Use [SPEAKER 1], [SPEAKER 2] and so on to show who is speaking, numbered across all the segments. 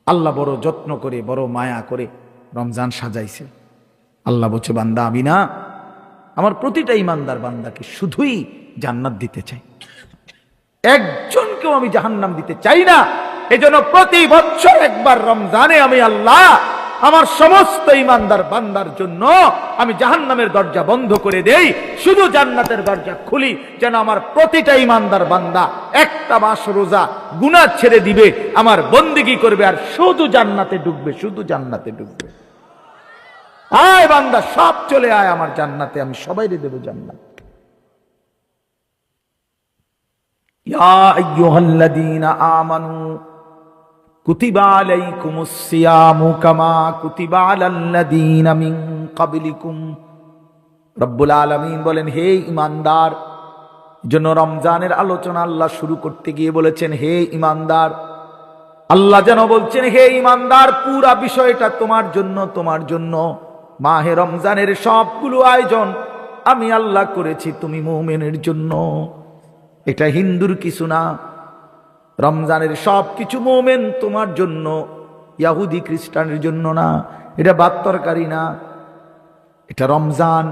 [SPEAKER 1] আল্লাহ বড় যত্ন করে বড় মায়া করে রমজান সাজাইছে। আল্লাহ বলছে, বান্দা আমি না আমার প্রতিটা ইমানদার বান্দাকে শুধুই জান্নাত দিতে চাই, একজনকেও আমি জাহান্নাম দিতে চাই না। এজন্য প্রতি বছর একবার রমজানে আমি আল্লাহ আমার সমস্ত ইমানদার বান্দার জন্য আমি জাহান্নামের দরজা বন্ধ করে দেই, শুধু জান্নাতের দরজা খুলি, যেন আমার প্রতিটা ইমানদার বান্দা একটা মাস রোজা গুনাহ ছেড়ে দিবে, আমার বন্দেগী করবে, আর শুধু জান্নাতে ঢুকবে, শুধু জান্নাতে ঢুকবে। আয় বান্দা, সব চলে আয় আমার জান্নাতে, আমি সবাইকে দেব জান্নাত। ইয়া আইয়ুহাল্লাযীনা আমানু কুতিবা আলাইকুমুস সিয়ামু কামা কুতিবা আলাল্লাযীনা মিন ক্বাবলিকুম। রব্বুল আলামিন বলেন, হে ঈমানদার, জন্য রমজানের আলোচনা আল্লাহ শুরু করতে গিয়ে বলেছেন, হে ঈমানদার। আল্লাহ যেন বলছেন, হে ঈমানদার, পুরা বিষয়টা তোমার জন্য, তোমার জন্য। মাহে রমজানের সবগুলো আয়োজন আমি আল্লাহ করেছি তুমি মুমিনের জন্য। এটা হিন্দুর কিছু না, রমজানের সব কিছু মুমিন তোমার জন্য, ইহুদি খ্রিস্টানের জন্য না। এটা ভাত তরকারি না, এটা রমজান।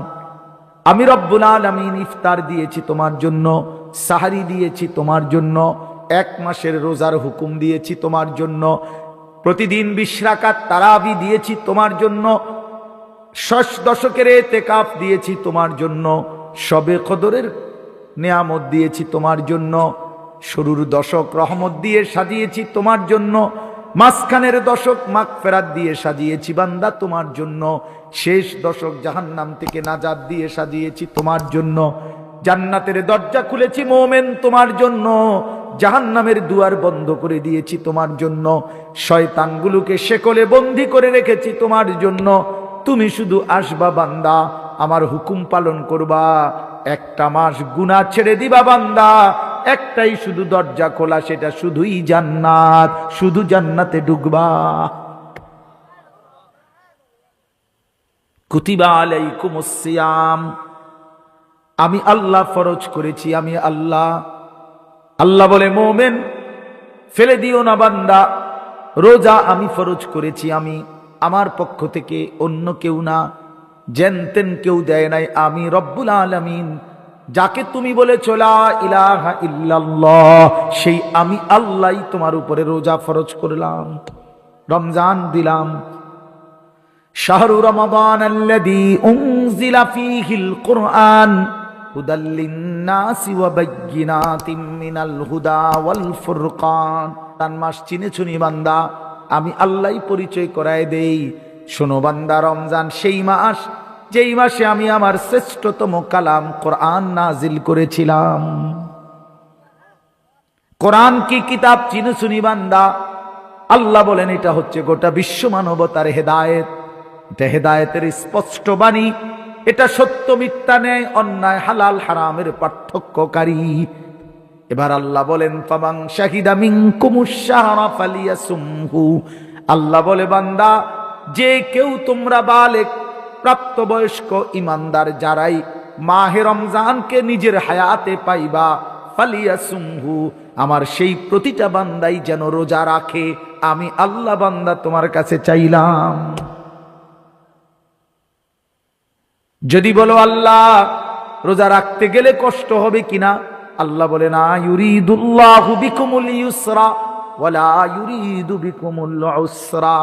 [SPEAKER 1] আমি রব্বুল আলামিন ইফতার দিয়েছি তোমার জন্য, সাহারি দিয়েছি তোমার জন্য, এক মাসের রোজার হুকুম দিয়েছি তোমার জন্য, প্রতিদিন 20 রাকাত তারাবি দিয়েছি তোমার জন্য, 6 দশকের ইতিকাফ দিয়েছি তোমার জন্য, শবে কদরের নিয়ামত দিয়েছি তোমার জন্য, শুরুর দশক রহমত দিয়ে সাজিয়েছি তোমার জন্য, মাঝখানের দশক মাগফিরাত দিয়ে সাজিয়েছি বান্দা তোমার জন্য, শেষ দশক জাহান্নাম থেকে নাজাত দিয়ে সাজিয়েছি তোমার জন্য। জান্নাতের দরজা খুলেছি মুমিন তোমার জন্য, জাহান্নামের দুয়ার বন্ধ করে দিয়েছি তোমার জন্য, শয়তানগুলোকে শেকলে বন্দী করে রেখেছি তোমার জন্য। তুমি শুধু আসবা বান্দা, আমার হুকুম পালন করবা, একটা মাস গুনাহ ছেড়ে দিবা বান্দা, একটাই শুধু দরজা খোলা, সেটা শুধুই জান্নাত, শুধু জান্নাতে ঢুকবা। কুতিবা আলাইকুমুস সিয়াম, আমি আল্লাহ ফরজ করেছি, আমি আল্লাহ। আল্লাহ বলে, মুমিন ফেলে দিও না বান্দা, রোজা আমি ফরজ করেছি, আমি আমার পক্ষ থেকে, অন্য কেউ না, জেনতেন কেউ দেয় নাই, আমি রব্বুল আলামিন। যাকে তুমি বলেছ লা ইলাহা ইল্লাল্লাহ, সেই আমি আল্লাহই তোমার উপরে রোজা ফরজ করলাম, রমজান দিলাম। শাহরু রমাদান আল্লাযী উনজিলা ফীহিল কুরআন হুদাল লিন-নাসি ওয়া বায়্যিনাতিম মিনাল হুদা ওয়াল ফুরকান। তার মাস চিনেছো নি বান্দা, আমি আল্লাহই পরিচয় করায় দেই। শোনো বান্দা, রমজান সেই মাস যেই মাসে আমি আমার শ্রেষ্ঠতম কালাম কোরআন নাজিল করেছিলাম। কোরআন কি কিতাব চিনেছো নি বান্দা? আল্লাহ বলেন, এটা হচ্ছে গোটা বিশ্ব মানবতার হেদায়েত, এটা হেদায়েতের স্পষ্ট বাণী, এটা সত্য মিথ্যা, ন্যায় অন্যায়, হালাল হারামের পার্থক্যকারী। এবার আল্লাহ বলেন, ফামান শাহিদা মিনকুমুশ শাহরা ফালিয়াসুমহু। আল্লাহ বলে, বান্দা, যে কেউ তোমরা বালেগ প্রাপ্তবয়স্ক ইমানদার যারাই মাহে রমজানকে নিজের হায়াতে পাইবা, ফালিয়াসুমহু, আমার সেই প্রতিটা বান্দাই যেন রোজা রাখে। আমি আল্লাহ বান্দা তোমার কাছে চাইলাম। যদি বলো আল্লাহ রোজা রাখতে গেলে কষ্ট হবে কিনা, আল্লাহ বলে, না, ইউরিদুল্লাহু বিকুমুল ইউসরা ওয়ালা ইউরিদু বিকুমুল উসরা।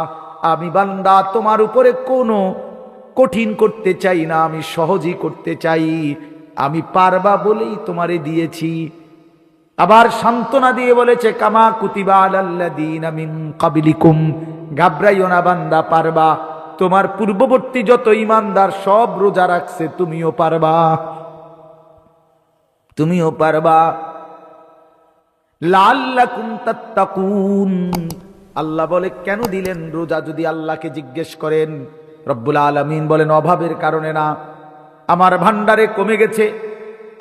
[SPEAKER 1] আমি বান্দা তোমার উপরে কোনো কঠিন করতে চাই না, আমি সহজই করতে চাই। আমি পারবা বলেই তোমারে দিয়েছি। আবার সান্ত্বনা দিয়ে বলেছে, কামা কুতিবা আলাল্লাযীনা মিন ক্বাবলিকুম, ঘাবড়াইও না বান্দা, পারবা। তোমার পূর্ববর্তী যত ঈমানদার সব রোজা রাখছে, তুমিও পারবা, তুমিও পারবা। লাআল্লাকুম তাত্তাকুন। আল্লাহ বলে, কেন দিলেন রোজা? যদি আল্লাহকে জিজ্ঞেস করেন, রব্বুল আলামিন বলেন, অভাবের কারণে না, আমার ভান্ডারে কমে গেছে,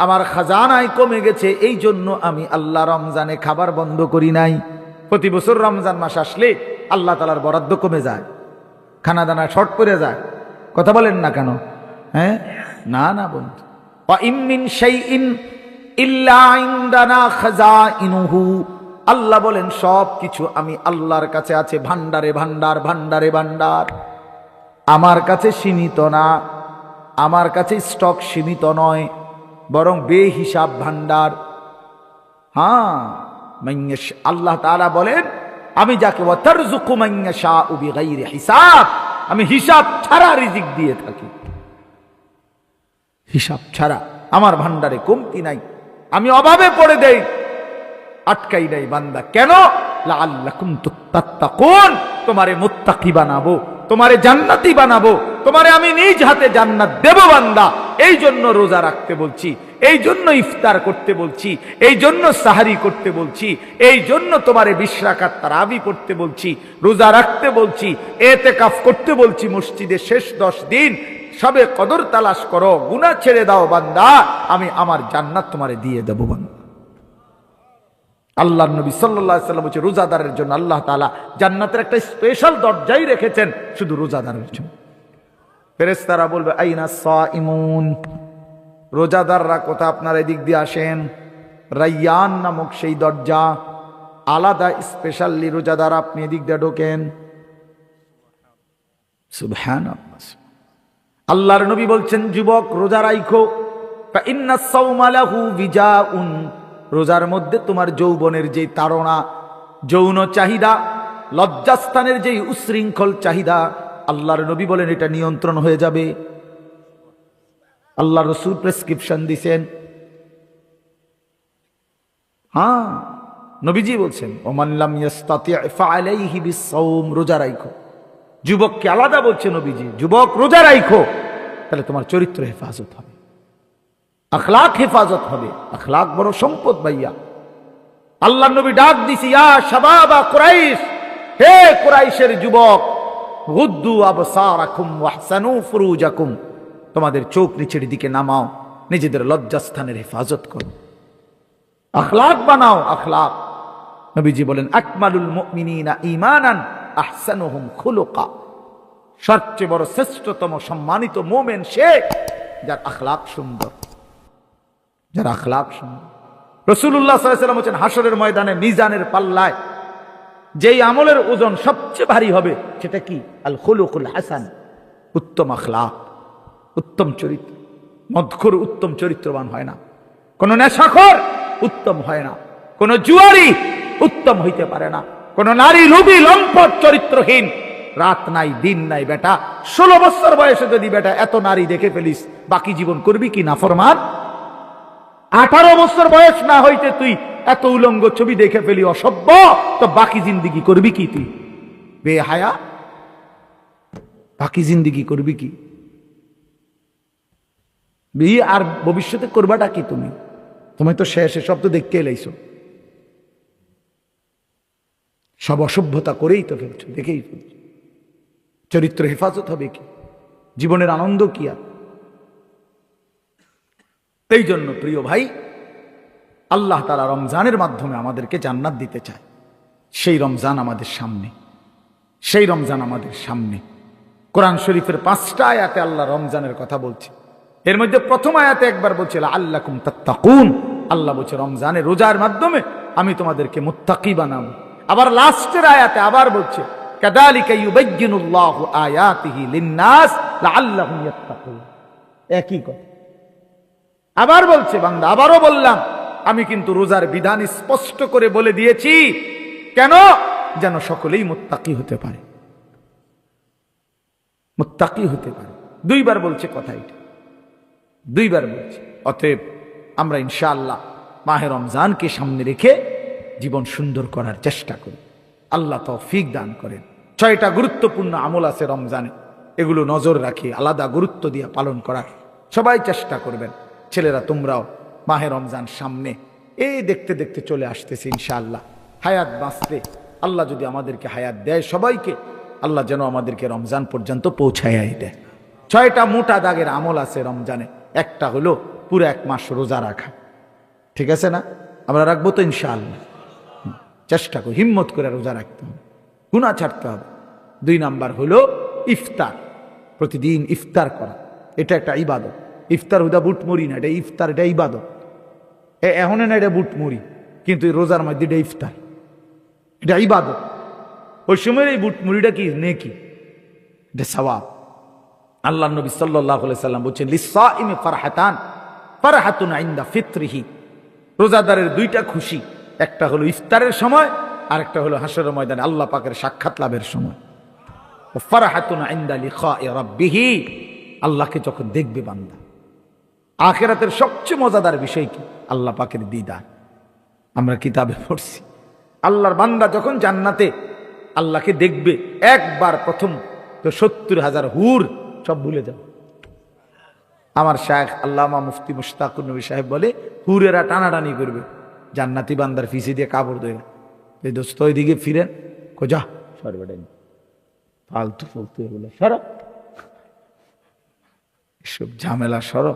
[SPEAKER 1] আমার খাজানায় কমে গেছে, এই জন্য আমি আল্লাহ রমজানে খাবার বন্ধ করি নাই। প্রতি বছর রমজান মাস আসলে আল্লাহ তাআলার বরাদ্দ কমে যায়, খানা দানা শর্ট পড়ে যায়। কথা বলেন না কেন? হ্যাঁ, না না বন্ধু। ওয়া ইম মিন শাইইন ইল্লা ইনদানা খাজাইনুহু। আল্লাহ বলেন সব কিছু আমি আল্লাহর কাছে আছে, ভান্ডারে ভান্ডার, ভান্ডারে ভান্ডার। আমার কাছে সীমিত না, আমার কাছে স্টক সীমিত নয়, বরং বেহিসাব ভান্ডার। হ্যাঁ, আল্লাহ তাআলা বলেন আমি যাকে ওয়াতারযুকু মান ইয়াশাউ বিগাইরি হিসাব, আমি হিসাব ছাড়া রিজিক দিয়ে থাকি, হিসাব ছাড়া। আমার ভান্ডারে কমতি নাই, আমি অভাবে পড়ে দেই, আটকাই নাই বান্দা। কেন? লাআল্লাকুম তাত্তাকুন, তোমারে মুত্তাকি বানাবো, তোমারে জান্নাতি বানাবো, তোমারে আমি নিজ হাতে জান্নাত দেব বান্দা। এই জন্য রোজা রাখতে বলছি, এই জন্য ইফতার করতে বলছি, এই জন্য সাহারি করতে বলছি, এই জন্য তোমারে 20 রাকাত তারাবি পড়তে বলছি, রোজা রাখতে বলছি, এতেকাফ করতে বলছি মসজিদে শেষ 10 দিন। সবে কদর তালাশ করো, গুনাহ ছেড়ে দাও বান্দা, আমি আমার জান্নাত তোমারে দিয়ে দেব বান্দা। আল্লাহর নবী সাল্লাল্লাহু আলাইহি ওয়াসাল্লাম বলেছে রোজাদারের জন্য আল্লাহ তাআলা জান্নাতের একটা স্পেশাল দরজাই রেখেছেন শুধু রোজাদারের জন্য। ফেরেশতারা বলবে আইনা সাইমুন, রোজাদাররা কোথা? আপনারা এদিক দিয়ে আসেন। রায়্যান নামক সেই দরজা, আলাদা স্পেশালি রোজাদার, আপনি এদিক দিয়ে ঢোকেন। সুবহানাল্লাহ। আল্লাহর নবী বলছেন যুবক রোজা রাখো, ফা ইন্নাস সাওমা লাহু বিজাউন, রোজার মধ্যে তোমার যৌবনের যে তাড়না, যৌন চাহিদা, লজ্জাস্থানের যে উশৃঙ্খল চাহিদা, আল্লাহর নবী বলেন এটা নিয়ন্ত্রণ হয়ে যাবে। আল্লাহ রাসূল প্রেসক্রিপশন দিয়েছেন। হ্যাঁ, নবীজি বলছেন ওমান লাম ইস্তাতি' ফাআলাইহি বিস-সাওম, রোজা রাখো। যুবককে আলাদা বলছে নবীজি, যুবক রোজা রাখো, তাহলে তোমার চরিত্র হেফাজত হবে, আখলাক হেফাজত হবে। আখলাক বড় সম্পদ ভাইয়া। আল্লাহ নবী ডাক দিছি ইয়া শাবাবা কুরাইশ, হে কুরাইশের যুবক, গুদ্দু আবসারাকুম ওয়াহসানু ফুরুজাকুম, তোমাদের চোখ নিচের দিকে নামাও, নিজেদের লজ্জাস্থানের হেফাজত করো, আখলাক বানাও, আখলাক। নবীজি বলেন আকমালুল মুমিনিনা ঈমানান আহসানুহুম খুলুকা, সবচেয়ে বড় শ্রেষ্ঠতম সম্মানিত মুমিন সে যার আখলাক সুন্দর, যার আখলাক সুন্দর। রাসূলুল্লাহ সাল্লাল্লাহু আলাইহি ওয়াসাল্লাম বলেন হাসরের ময়দানে মিজানের পাল্লায় যেই আমলের ওজন সবচেয়ে ভারী হবে সেটা কি? আল খুলুকুল হাসান, উত্তম আখলাক, উত্তম চরিত্র। মদখোর উত্তম চরিত্রবান হয় না, কোন নেশাখোর উত্তম হয় না, কোন জুয়ারি উত্তম হইতে পারে না, কোন নারী লোভী লম্পট চরিত্রহীন, রাত নাই দিন নাই। বেটা 16 বছর বয়সে যদি বেটা এত নারী দেখে ফেলিস, বাকি জীবন করবি কি নাফরমান? 18 বছর বয়স না হইতে তুই এত উলঙ্গ ছবি দেখে ফেলি, অসভ্য, তো বাকি জিন্দিগি করবি কি তুই? বেহায়া, বাকি জিন্দিগি করবি কি? বিয়ে আর ভবিষ্যতে করবাটা কি তুমি? তুমি তো শেষে সব তো দেখতে এলাইছো, সব অসভ্যতা করেই তো ফেলছো, দেখেই ফেলছো। চরিত্র হেফাজত হবে কি? জীবনের আনন্দ কি? আর এই জন্য প্রিয় ভাই, আল্লাহ তাআলা রমজানের মাধ্যমে আমাদেরকে জান্নাত দিতে চায়। সেই রমজান আমাদের সামনে, সেই রমজান আমাদের সামনে। কোরআন শরীফের 5টা আয়াতে আল্লাহ রমজানের কথা বলছে। এর মধ্যে প্রথম আয়াতে একবার বলছে লাআল্লাকুম তাত্তাকুন, আল্লাহ বলছে রমজানের রোজার মাধ্যমে আমি তোমাদেরকে মুত্তাকি বানাবো। আবার লাস্টের আয়াতে আবার বলছে কাযালিকা ইউবায়্যিনুল্লাহু আয়াতিহি লিন-নাস লাআল্লাহুম ইয়াত্তাকুন। একই কথা আবার বলছে বান্দা, আবারও বললাম আমি কিন্তু রোজার বিধান স্পষ্ট করে বলে দিয়েছি, কেন? যেন সকলেই মুত্তাকি হতে পারে, মুত্তাকি হতে পারে। 2 বার বলছে কথা, এটা 2 বার বলছে। অতএব আমরা ইনশাআল্লাহ মাহে রমজানকে সামনে রেখে জীবন সুন্দর করার চেষ্টা করি। আল্লাহ তৌফিক দান করেন। 6টা গুরুত্বপূর্ণ আমল আছে রমজানে, এগুলো নজর রাখি, আলাদা গুরুত্ব দিয়ে পালন করার সবাই চেষ্টা করবেন। ছেলেরা তোমরাও মাহে রমজান সামনে, এই দেখতে দেখতে চলে আসতেছে ইনশাআল্লাহ। হায়াত বাঁচতে আল্লাহ যদি আমাদেরকে হায়াত দেয় সবাইকে, আল্লাহ যেন আমাদেরকে রমজান পর্যন্ত পৌঁছায় দেয়। 6টা মোটা দাগের আমল আছে রমজানে। একটা হলো পুরো 1 মাস রোজা রাখা, ঠিক আছে না? আমরা রাখবো তো ইনশাআল্লাহ, চেষ্টা করি, হিম্মত করে রোজা রাখতে হবে, গুনাহ ছাড়তে হবে। 2 নাম্বার হলো ইফতার, প্রতিদিন ইফতার করা, এটা একটা ইবাদত। ইফতার হুদা বুট মুড়ি না, এটা ইফতার, এটা ইবাদত। এখন না এটা বুট মুড়ি, কিন্তু রোজার মধ্যে এটা ইফতার, এটা ইবাদত। ওই সময়ের এই বুট মুড়িটা কি নেকি, এটা সওয়াব। আল্লাহ নবী সাল্লাল্লাহু আলাইহি সাল্লাম বলছেন লিসাইমি ফারহাতান, ফারহাতুন ইনদা ফিত্রিহি, রোজাদারের দুইটা খুশি, একটা হলো ইফতারের সময় আর একটা হলো হাসরের ময়দানে আল্লাহ পাকের সাক্ষাৎ লাভের সময়। ও ফারহাতুন ইনদা লিকাই রাব্বিহি, আল্লাহকে যখন দেখবে বান্দা। আখিরাতের সবচেয়ে মজাদার বিষয় কি? আল্লাহ পাকের দিদার। আমরা কিতাবে পড়ছি আল্লাহর বান্দা যখন জান্নাতে আল্লাহকে দেখবে একবার প্রথম, তো 70,000 হুর সব ভুলে যাবে। আমার শায়েখ আল্লামা মুফতি মুশতাকুর নবী সাহেব বলে, হুরেরা টানাটানি করবে জান্নাতি বান্দার ফিসি দিয়ে কাপড় দেয়, এই দোস্ত ওইদিকে ফিরেন, যা সরবেটাই ফালতু ফালতু এগুলো সর, এসব ঝামেলা সর।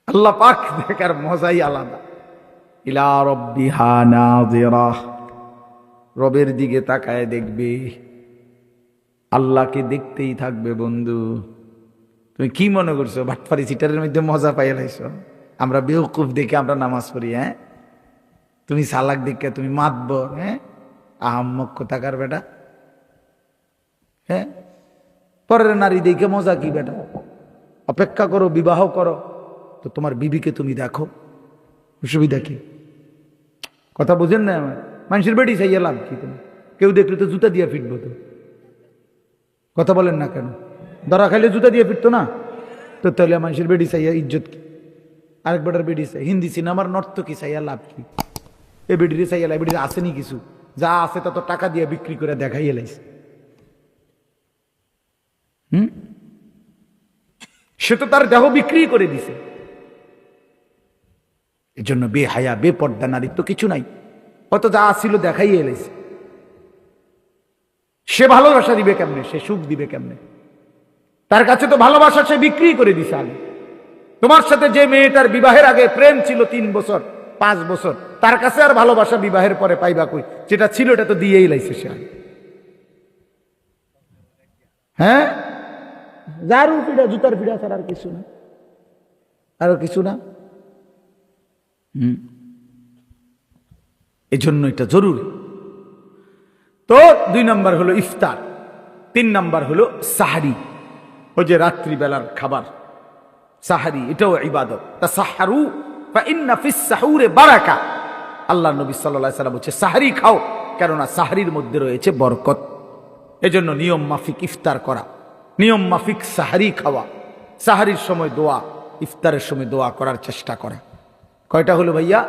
[SPEAKER 1] আল্লাহ পাক দেখার মজাই আলাদা। ইলা রাব্বিহা নাযিরা, রবের দিকে তাকায় দেখবে, আল্লাহকে দেখতেই থাকবে। বন্ধু তুমি কি মনে করছো বাটপারি সিটারের মধ্যে মজা পাইয়া লাইছো? আমরা বেওকুফ দেখে আমরা নামাজ পড়ি, হ্যাঁ? তুমি সালাক দেখে তুমি মাতবর, হ্যাঁ? আহাম্মক কোথাকার বেটা, হ্যাঁ? পরের নারী দেখে মজা কি বেটা? অপেক্ষা করো, বিবাহ করো, তো তোমার বিবিকে তুমি দেখো, অসুবিধা কি? কথা বুঝেন না আমার? মানুষের বেটি চাইয়া লাভ কি? তুমি কেউ দেখলে তো জুতা দিয়ে ফিটবো। তো কথা বলেন না কেন? ধরা খাইলে জুতা দিয়ে ফিরতো না তো? তাহলে মানুষের বেটি চাইয়া ইজ্জত কি? আরেক বেটার বেটি চাই, হিন্দি সিনেমার নর্তকী চাইয়া লাভ কি? এ বেটিরে চাইয়া লাভ, বেটির আসেনি কিছু, যা আছে তত টাকা দিয়ে বিক্রি করে দেখাই এলাইছে। সে তো তার দেহ বিক্রি করে দিছে। এই জন্য বেহায়া বেপর্দা নারীর তো কিছু নাই, অত যা আসছিল দেখাই এলাইছে। সে ভালোবাসা দিবে কেমনে? সে সুখ দিবে কেমনে? তার কাছে তো ভালোবাসা সে বিক্রি করে দিছে আগে। তোমার সাথে যে মেয়েটার বিবাহের আগে প্রেম ছিল 3 বছর 5 বছর, তার কাছে আর ভালোবাসা বিবাহের পরে পাইবা কই? যেটা ছিল এটা তো দিয়েই লাইছে সে আগে। হ্যাঁ, জারু পিড়া জুতার পিড়া ছাড়া আর কিছু না, আরো কিছু না। এই জন্য এটা জরুরি। তো 2 নম্বর হলো ইফতার, 3 নম্বর হলো সাহারি, ওই যে রাত্রিবেলার খাবার সাহারি, এটাও ইবাদত। তাসাহহারু ফা ইন্না ফিস সাহুরে বারাকা, আল্লাহ নবী সাল্লাল্লাহু আলাইহি সাল্লাম বলেছে সাহারি খাও, কেননা সাহারির মধ্যে রয়েছে বরকত। এজন্য নিয়ম মাফিক ইফতার করা, নিয়ম মাফিক সাহারি খাওয়া, সাহারির সময় দোয়া, ইফতারের সময় দোয়া করার চেষ্টা করা। কয়টা হলো ভাইয়া?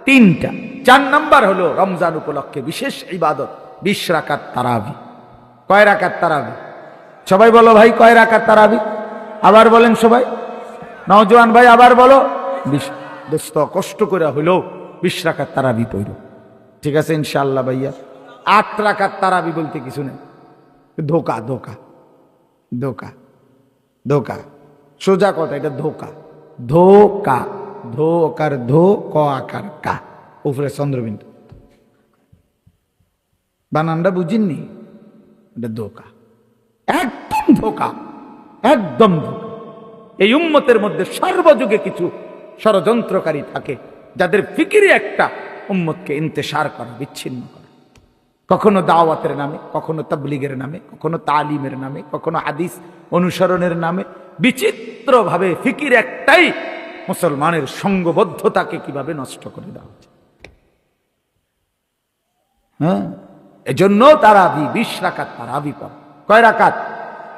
[SPEAKER 1] 3টা। 4 নাম্বার হলো রমজান উপলক্ষে বিশেষ ইবাদত 20 রাকাত তারাবি। কয় রাকাত তারাবি? সবাই বলো ভাই, কয় রাকাত তারাবি? আবার বলেন সবাই, নওজোয়ান ভাই আবার বলো। 20। দোস্ত কষ্ট করে হইলো 20 রাকাত তারাবি পড়ো, ঠিক আছে ইনশাআল্লাহ ভাইয়া। 8 রাকাত তারাবি বলতে কিছু নেই, ধোকা ধোকা ধোকা ধোকা, সোজা কথা, এটা ধোকা। ধোকা, ধো আকার ধো, ক আকার কা, উপরে চন্দ্রবিন্দু, বানানটা বুঝিননি? এটা ধোকা, একদম ধোকা, একদম ধোকা। এই উম্মতের মধ্যে সর্বযুগে কিছু ষড়যন্ত্রকারী থাকে যাদের ফিকিরে একটা উম্মতকে ইন্তেশার করা, বিচ্ছিন্ন করা, কখনো দাওয়াতের নামে, কখনো তাবলীগের নামে, কখনো তালিমের নামে, কখনো হাদিস অনুসরণের নামে, বিচিত্রভাবে ফিকির একটাই, মুসলমানের সঙ্গবদ্ধতাকে কিভাবে নষ্ট করে দেওয়া হচ্ছে। হ্যাঁ, এজন্য তারাবি 20 রাকাত তারাবি পড়ে। কয় রাকাত?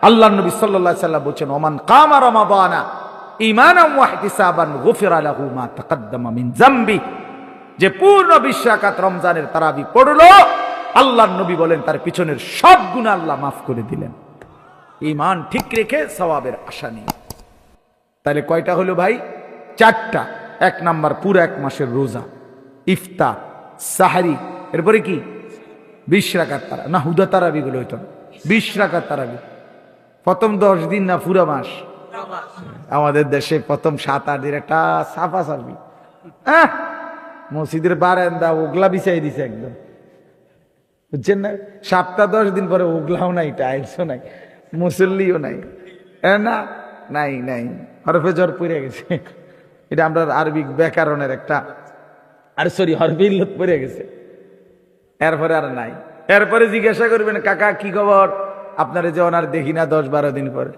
[SPEAKER 1] আল্লাহ নবী সাল্লাল্লাহু আলাইহি সাল্লাম বলেছেন ওমান কামা রমাদানা ঈমানান ওয়া ইহতিসাবান গুফিরা লাহু মা তাকাদ্দামা মিন যামবি, যে পূর্ণ 20 রাকাত রমজানের তারাবি পড়লো, আল্লাহর নবী বলেন তার পিছনের সব গুনাহ আল্লাহ মাফ করে দিলেন, ঈমান ঠিক রেখে সওয়াবের আশা নিয়ে। তাহলে কয়টা হলো ভাই? 4টা। 1 নাম্বার পুরো 1 মাসের রোজা, ইফতার, সাহারি, এরপরে কি 20 রাকাত তারা না, হুদা তারাবি গুলো হইতো 20 রাকাত তারাবি। প্রথম 10 দিন না পুরো মাস? আমাদের দেশে প্রথম 7-8 দিন একটা সাফা সাফি, মসজিদের বারান্দা ওগলা বিছাই দিছে একদম, বুঝছেন না? 7-10 দিন পরে ওগলাও নাই, টাইলসও নাই, মুসল্লিও নাই, না নাই নাই, হরফে জ্বর পড়ে গেছে। এটা আমরা আরবি ব্যাকরণের একটা, আর সরি হরফে ইল্লত পড়ে গেছে। এরপরে আর নাই। এরপরে জিজ্ঞাসা করবেন কাকা কি খবর, আপনারা যে ওনার দেখি না 10-12 দিন পরে।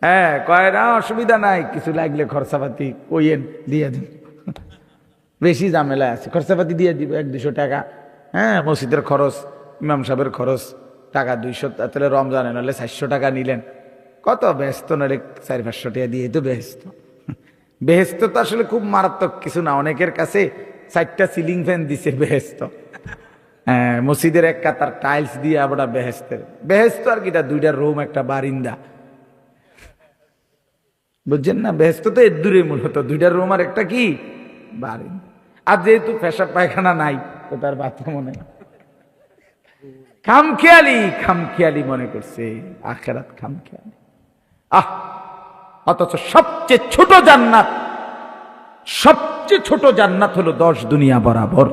[SPEAKER 1] হ্যাঁ, কয় না অসুবিধা নাই, কিছু লাগলে খরচাপাতি কইয়েন দিয়ে দিন, বেশি ঝামেলা আছে, খরচাপাতি দিয়ে দিব 100-200 টাকা। হ্যাঁ, মসজিদের খরচ, ইমাম সাহেবের খরচ টাকা 200, তাহলে রমজানে নাহলে 400 টাকা নিলেন, কত ব্যস্ত, নাহলে 400-500 টাকা দিয়ে তো বেহেস্ত। বেহেস্ত তো আসলে খুব মারাত্মক কিছু না, অনেকের কাছে 4টা সিলিং ফ্যান দিছে বেহেস্ত। হ্যাঁ, মসজিদের এক কাতার টাইলস দিয়ে আবার বেহেস্তের বেহেস্ত আর কিটা 2টা রুম একটা বারিন্দা, বুঝছেন না? বেহেস্ত তো এর দূরে, মূলত 2টা রুম আর একটা কি বারিন্দা। আর যেহেতু পেশাব পায়খানা নাই তো তার বাথরুমও নাই, খামখেয়ালি মনে করছে আখেরাত খামখেয়ালি। অথচ সবচেয়ে ছোট জান্নাত হলো 10 দুনিয়া বরাবর।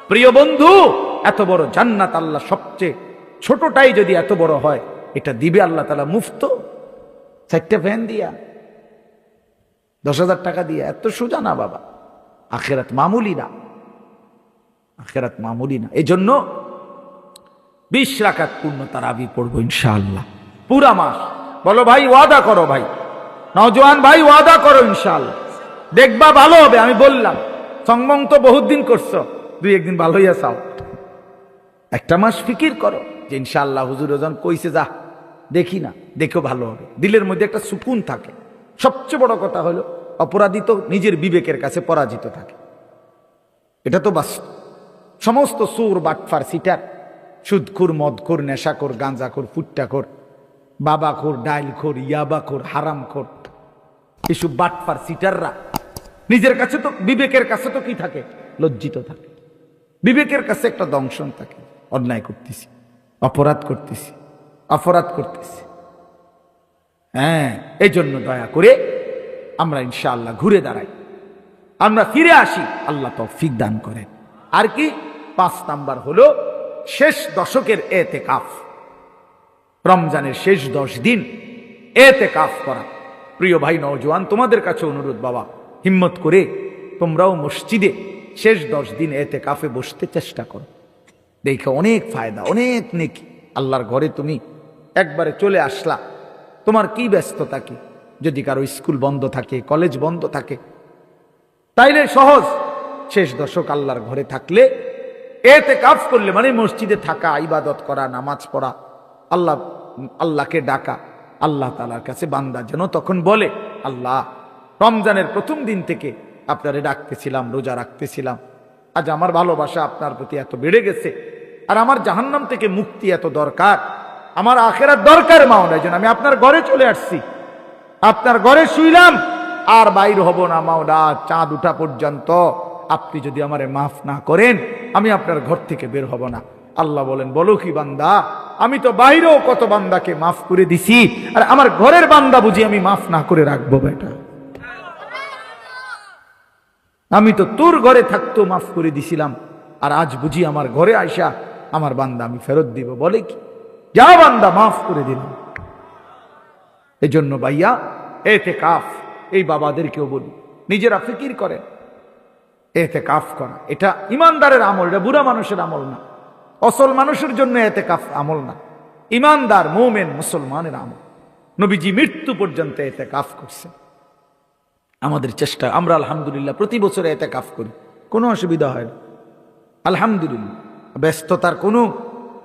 [SPEAKER 1] প্রিয় বন্ধু, এত বড় জান্নাত আল্লাহ সবচেয়ে ছোটটাই যদি এত বড় হয়, এটা দিবে আল্লাহ তাআলা মুফত, 4টা ফ্যান দিয়া, 10,000 টাকা দিয়া। এত সোজা না বাবা, আখেরাত মামুলি না, আখেরাত মামুলি না। এই জন্য 20 রাকাত পূর্ণ তারাবি পড়বো ইনশাআল্লাহ, পুরা মাস। বলো ভাই, ওয়াদা করো ভাই, নওজোয়ান ভাই ওয়াদা করো ইনশাআল্লাহ, দেখবা ভালো হবে। আমি বললাম সঙ্গম তো বহুত দিন করছো, 2-1 দিন ভালো হইয়া চাও, একটা মাস ফিকির করো যে ইনশাআল্লাহ হুজুর ওজন কইছে, যা দেখি না, দেখো ভালো হবে, দিলের মধ্যে একটা সুকুন থাকে। সবচেয়ে বড় কথা হলো অপরাধী তো নিজের বিবেকের কাছে পরাজিত থাকে, এটা তো বাস্তব। সমস্ত সুর, বাটফার, সিটার, সুদখোর, মদখোর, নেশাখোর, গাঁজাখোর, ফুট্টাখোর, বাবাখোর, ডাইলখোর, ইয়াবাখোর, হারামখোর, এসব বাটফার সিটাররা নিজের কাছে তো, বিবেকের কাছে তো কি থাকে, লজ্জিত থাকে, বিবেকের কাছে একটা দংশন থাকে, অন্যায় করতেছি, অপরাধ করতেছি। হ্যাঁ, এই জন্য দয়া করে আমরা ইনশাআল্লাহ ঘুরে দাঁড়াই, আমরা ফিরে আসি, আল্লাহ তৌফিক দান করেন। আর কি 5 নাম্বার হলো শেষ দশকের এতেকাফ, রমজানের শেষ 10 দিন এতেকাফ করা। প্রিয় ভাই নওজোয়ান, তোমাদের কাছে অনুরোধ, বাবা হিম্মত করে তোমরাও মসজিদে শেষ 10 দিন এতেকাফে বসতে চেষ্টা করো, দেখো অনেক ফায়দা, অনেক নেকি। আল্লাহর ঘরে তুমি একবারে চলে আসলা, তোমার কি ব্যস্ততা কি, যদি কারো স্কুল বন্ধ থাকে, কলেজ বন্ধ থাকে, তাইলে সহজ, শেষ দশক আল্লাহর ঘরে থাকলে, এতেকাফ করলে মানে মসজিদে থাকা, ইবাদত করা, নামাজ পড়া, আল্লাহকে ডাকা। আল্লাহ তাআলার কাছে বান্দা যেন তখন বলে, আল্লাহ রমজানের প্রথম দিন থেকে আপনারে ডাকতেছিলাম, রোজা রাখতেছিলাম, আজ আমার ভালোবাসা আপনার প্রতি এত বেড়ে গেছে, আর আমার জাহান্নাম থেকে মুক্তি এত দরকার, আমার আখিরাত দরকার মাওলা, এই জন্য আমি আপনার ঘরে চলে আসছি, আপনার ঘরে শুইলাম, আর বাইর হব না মাওলা, চাঁদ উঠা পর্যন্ত আপনি যদি আমারে মাফ না করেন, আমি আপনার ঘর থেকে বের হব না। আল্লাহ বলেন, বলো কি বান্দা, আমি তো বাইরেও কত বান্দাকে মাফ করে দিছি, আর আমার ঘরের বান্দা বুঝি আমি মাফ না করে রাখবো বেটা? আমি তো তোর ঘরে থাকতো মাফ করে দিছিলাম, আর আজ বুঝি আমার ঘরে আইসা আমার বান্দা আমি ফেরত দিব? বলে কি, যা বান্দা মাফ করে দিলাম। এই জন্য ভাইয়া, এতেকাফ, এই বাবাদেরকেও বলি, নিজেরা ফিকির করেন, এতেকাফ করা এটা ইমানদারের আমল, এটা বুড়া মানুষের আমল না, অসল মানুষের জন্য এতেকাফ আমল না, ইমানদার মুমিন মুসলমানের আমল। নবীজি মৃত্যু পর্যন্ত এতেকাফ করছে। আমাদের চেষ্টা, আমরা আলহামদুলিল্লাহ প্রতি বছর এতেকাফ করি, কোনো অসুবিধা হয় না, আলহামদুলিল্লাহ। ব্যস্ততার কোনো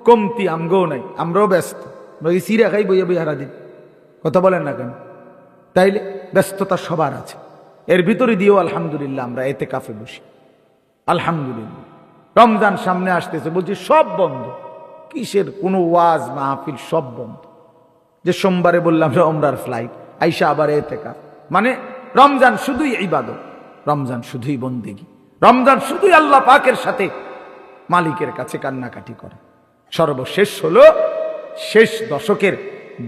[SPEAKER 1] কমতি আমগো নাই, আমরাও ব্যস্ত, সিরা খাই বইয়া বই হারা দিন, কথা বলেন না কেন? তাইলে ব্যস্ততা সবার আছে, এর ভিতরে দিয়েও আলহামদুলিল্লাহ আমরা এতেকাফে বসি, আলহামদুলিল্লাহ। রমজান সামনে আসতেছে, বলছি সব বন্ধ, কিসের কোনো ওয়াজ মাহফিল সব বন্ধ। যে সোমবারে বললাম ওমরার ফ্লাইট, আইসা আবার এতেকাফ, মানে রমজান শুধুই ইবাদত, রমজান শুধুই বন্দেগী, রমজান শুধুই আল্লাহ পাকের সাথে মালিকের কাছে কান্নাকাটি করে। সর্বশেষ হলো শেষ দশকের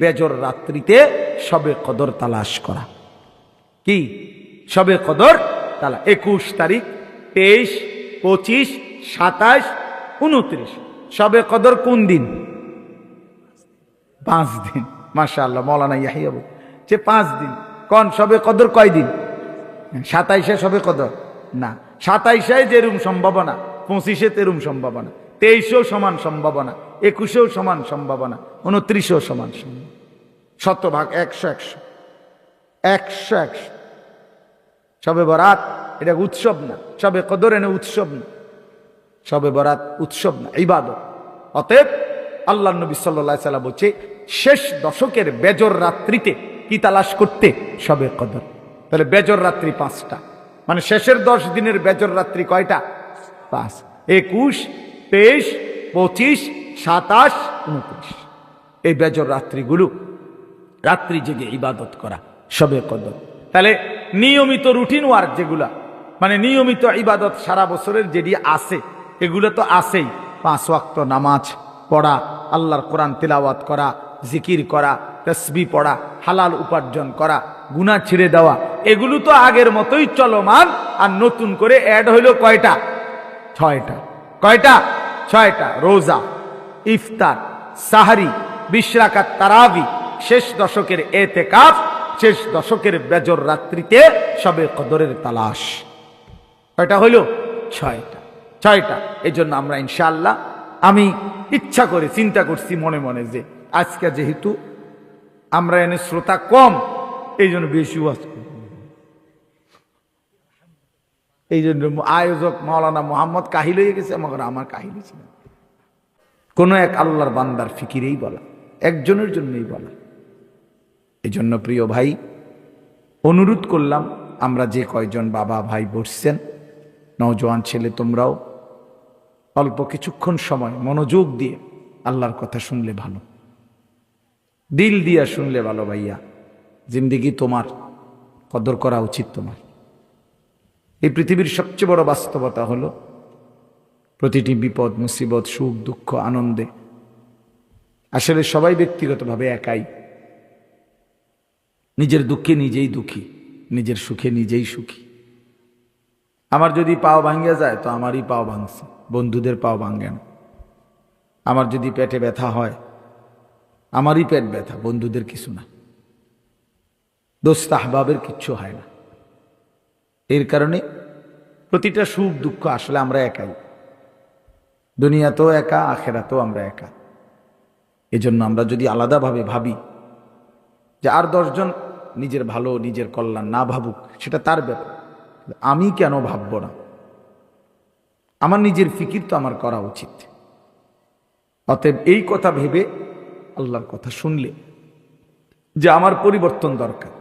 [SPEAKER 1] বেজর রাত্রিতে শবে কদর তালাশ করা। কি শবে কদর তালা? 21 তারিখ, 23, 25, 27, 29 শবে কদর কোন দিন? 5 দিন। মাশাআল্লাহ, মৌলানা ইয়াহিয়া যে 5 দিন। কোন শবে কদর কয় দিন? 27-এ শবে কদর না, 27-এ যেরকম সম্ভাবনা 25-এ তেরুম সম্ভাবনা, 23-এও সমান সম্ভাবনা, 21-এও সমান সম্ভাবনা, 29-এও সমান সম্ভাবনা। শতভাগ 100 শবে বরাত এটা উৎসব না, শবে কদর এনে উৎসব না, শবে বরাত উৎসব না, ইবাদত। অতএব আল্লাহ নবী সাল্লাল্লাহু আলাইহি ওয়াসাল্লাম বলছে শেষ দশকের বেজর রাত্রিতে কি তালাশ করতে? শবে কদর। তাহলে বেজর রাত্রি 5টা, মানে শেষের 10 দিনের বেজর রাত্রি কয়টা? 5। 21, 23, 25, 27, 29 এই বেজর রাত্রিগুলো রাত্রি জেগে ইবাদত করা শবে কদর। তাহলে নিয়মিত রুটিন ওয়ার্ক যেগুলা, মানে নিয়মিত ইবাদত সারা বছরের যেটি আছে এগুলো তো আছেই। 5 ওয়াক্ত নামাজ পড়া, আল্লাহর কোরআন তিলাওয়াত করা, জিকির করা, তাসবিহ পড়া, হালাল উপার্জন করা, গুনাহ ছেড়ে দেওয়া, এগুলো তো আগের মতোই চলমান। আর নতুন করে অ্যাড হইল কয়টা? 6টা। কয়টা? 6টা। রোজা, ইফতার, সাহারি, 20 রাকাত তারাবি, শেষ দশকের এতেকাফ, শেষ দশকের বেজর রাত্রিতে শবে কদরের তালাশ। কয়টা হইল? 6টা। এই জন্য আমরা ইনশাআল্লাহ, আমি ইচ্ছা করে চিন্তা করছি মনে মনে যে আজকে যেহেতু আমরা এনে শ্রোতা কম, এই জন্য বেশি ওয়াজ করি। এই জন্য আয়োজক মাওলানা মোহাম্মদ কাহিল হয়ে গেছে, আমার কাহিল ছিল কোন এক আল্লাহর বান্দার ফিকিরেই বলা, একজনের জন্যই বলা। এই জন্য প্রিয় ভাই, অনুরোধ করলাম আমরা যে কয়জন বাবা ভাই বসছেন, নওজোয়ান ছেলে তোমরাও অল্প কিছুক্ষণ সময় মনোযোগ দিয়ে আল্লাহর কথা শুনলে ভালো, দিল দিয়া শুনলে ভালো। ভাইয়া, জিন্দেগি তোমার, কদর করা উচিত তোমার। এই পৃথিবীর সবচেয়ে বড় বাস্তবতা হলো প্রতিটি বিপদ মুসিবত, সুখ দুঃখ আনন্দে আসলে সবাই ব্যক্তিগতভাবে একাই। নিজের দুঃখে নিজেই দুঃখী, নিজের সুখে নিজেই সুখী। আমার যদি পাও ভাঙ্গা যায় তো আমারই পাও ভাঙছে, বন্ধুদের পাও ভাঙ্গে না। আমার যদি পেটে ব্যথা হয় আমারই পেট ব্যথা, বন্ধুদের কিছু না, দোস্ত আহবাবের কিচ্ছু হয় না। এর কারণে প্রতিটা সুখ দুঃখ আসলে আমরা একাই, দুনিয়াতেও একা, আখেরাতেও আমরা একা। এজন্য আমরা যদি আলাদাভাবে ভাবি যে আর 10 জন নিজের ভালো নিজের কল্যাণ না ভাবুক, সেটা তার ব্যাপার, আমি কেন ভাবব না? আমার নিজের ফিকির তো আমার করা উচিত। অতএব এই কথা ভেবে আল্লাহর কথা শুনলে যে আমার পরিবর্তন দরকার,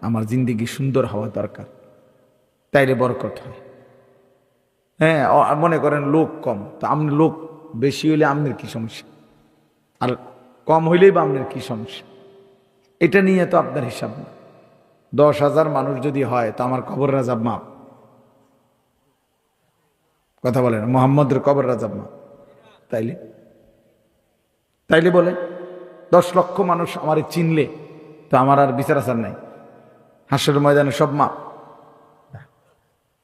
[SPEAKER 1] আমার জিন্দেগি সুন্দর হওয়া দরকার, তাইলে বরকত হয়। হ্যাঁ, মনে করেন লোক কম, তো আপনি লোক বেশি হইলে আপনার কি সমস্যা, আর কম হইলেই বা আপনার কি সমস্যা? এটা নিয়ে তো আপনার হিসাব না। 10,000 মানুষ যদি হয় তো আমার কবর রাজাব মাপ, কথা বলেন, মোহাম্মদের কবর রাজাব মাপ। তাইলে বলে 10 লক্ষ মানুষ আমার চিনলে তো আমার আর বিচার আচার নাই, হাসরের ময়দানে সব মাপ।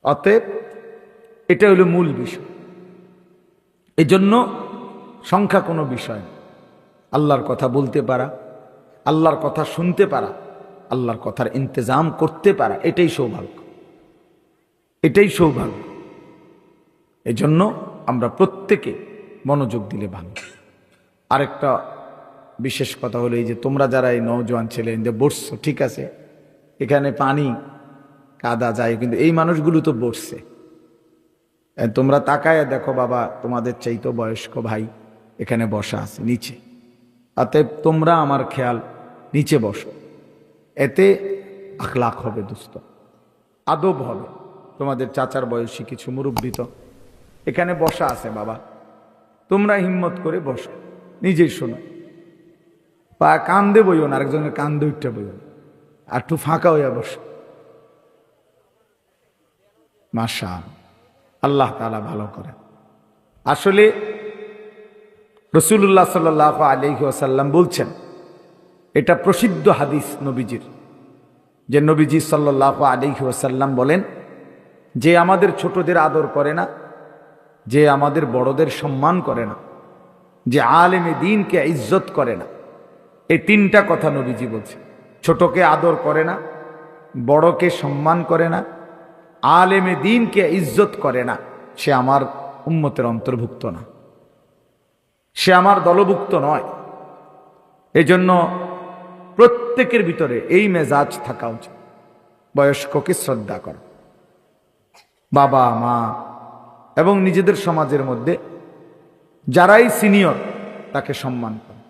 [SPEAKER 1] অতএব এটা হলো মূল বিষয়। এই জন্য সংখ্যা কোনো বিষয় না। আল্লাহর কথা বলতে পারা, আল্লাহর কথা শুনতে পারা, আল্লাহর কথার ইন্তজাম করতে পারা, এটাই সৌভাগ্য, এটাই সৌভাগ্য। এজন্য আমরা প্রত্যেকে মনোযোগ দিলে ভালো। আরেকটা বিশেষ কথা হলো এই যে তোমরা যারা এই নওজোয়ান ছেলে বসছো, ঠিক আছে, এখানে পানি কাদা যায়, কিন্তু এই মানুষগুলো তো বসছে। তোমরা তাকায় দেখো বাবা, তোমাদের চাইতো বয়স্ক ভাই এখানে বসা আছে নিচে, অতএব তোমরা আমার খেয়াল নিচে বসো, এতে আখলাক হবে, দোস্ত আদব হবে। তোমাদের চাচার বয়সী কিছু মুরব্বী তো এখানে বসা আছে বাবা, তোমরা হিম্মত করে বসো, নিজেই শোনো, বা কান্দে বইও না, আরেকজনের কান্দে উঠতে বইও না, আর একটু ফাঁকা হইয়া বসো। মাশাআল্লাহ, আল্লাহ তাআলা ভালো করে। আসলে রাসূলুল্লাহ সাল্লাল্লাহু আলাইহি ওয়াসাল্লাম বলছেন, এটা প্রসিদ্ধ হাদিস নবীজির, যে নবীজি সাল্লাল্লাহু আলাইহি ওয়াসাল্লাম বলেন, যে আমাদের ছোটদের আদর করে না, যে আমাদের বড়দের সম্মান করে না, যে আলেমে দ্বীনকে ইজ্জত করে না, এই 3টা কথা নবীজি বলছে। ছোটকে আদর করে না, বড়কে সম্মান করে না, আলেমে দ্বীনকে ইজ্জত করে না, সে আমার উম্মতের অন্তর্ভুক্ত না, সে আমার দলভুক্ত নয়। এজন্য প্রত্যেকের ভিতরে এই মেজাজ থাকা উচিত, বয়স্ককে শ্রদ্ধা করা, বাবা মা এবং নিজেদের সমাজের মধ্যে যারাই সিনিয়র তাকে সম্মান করা।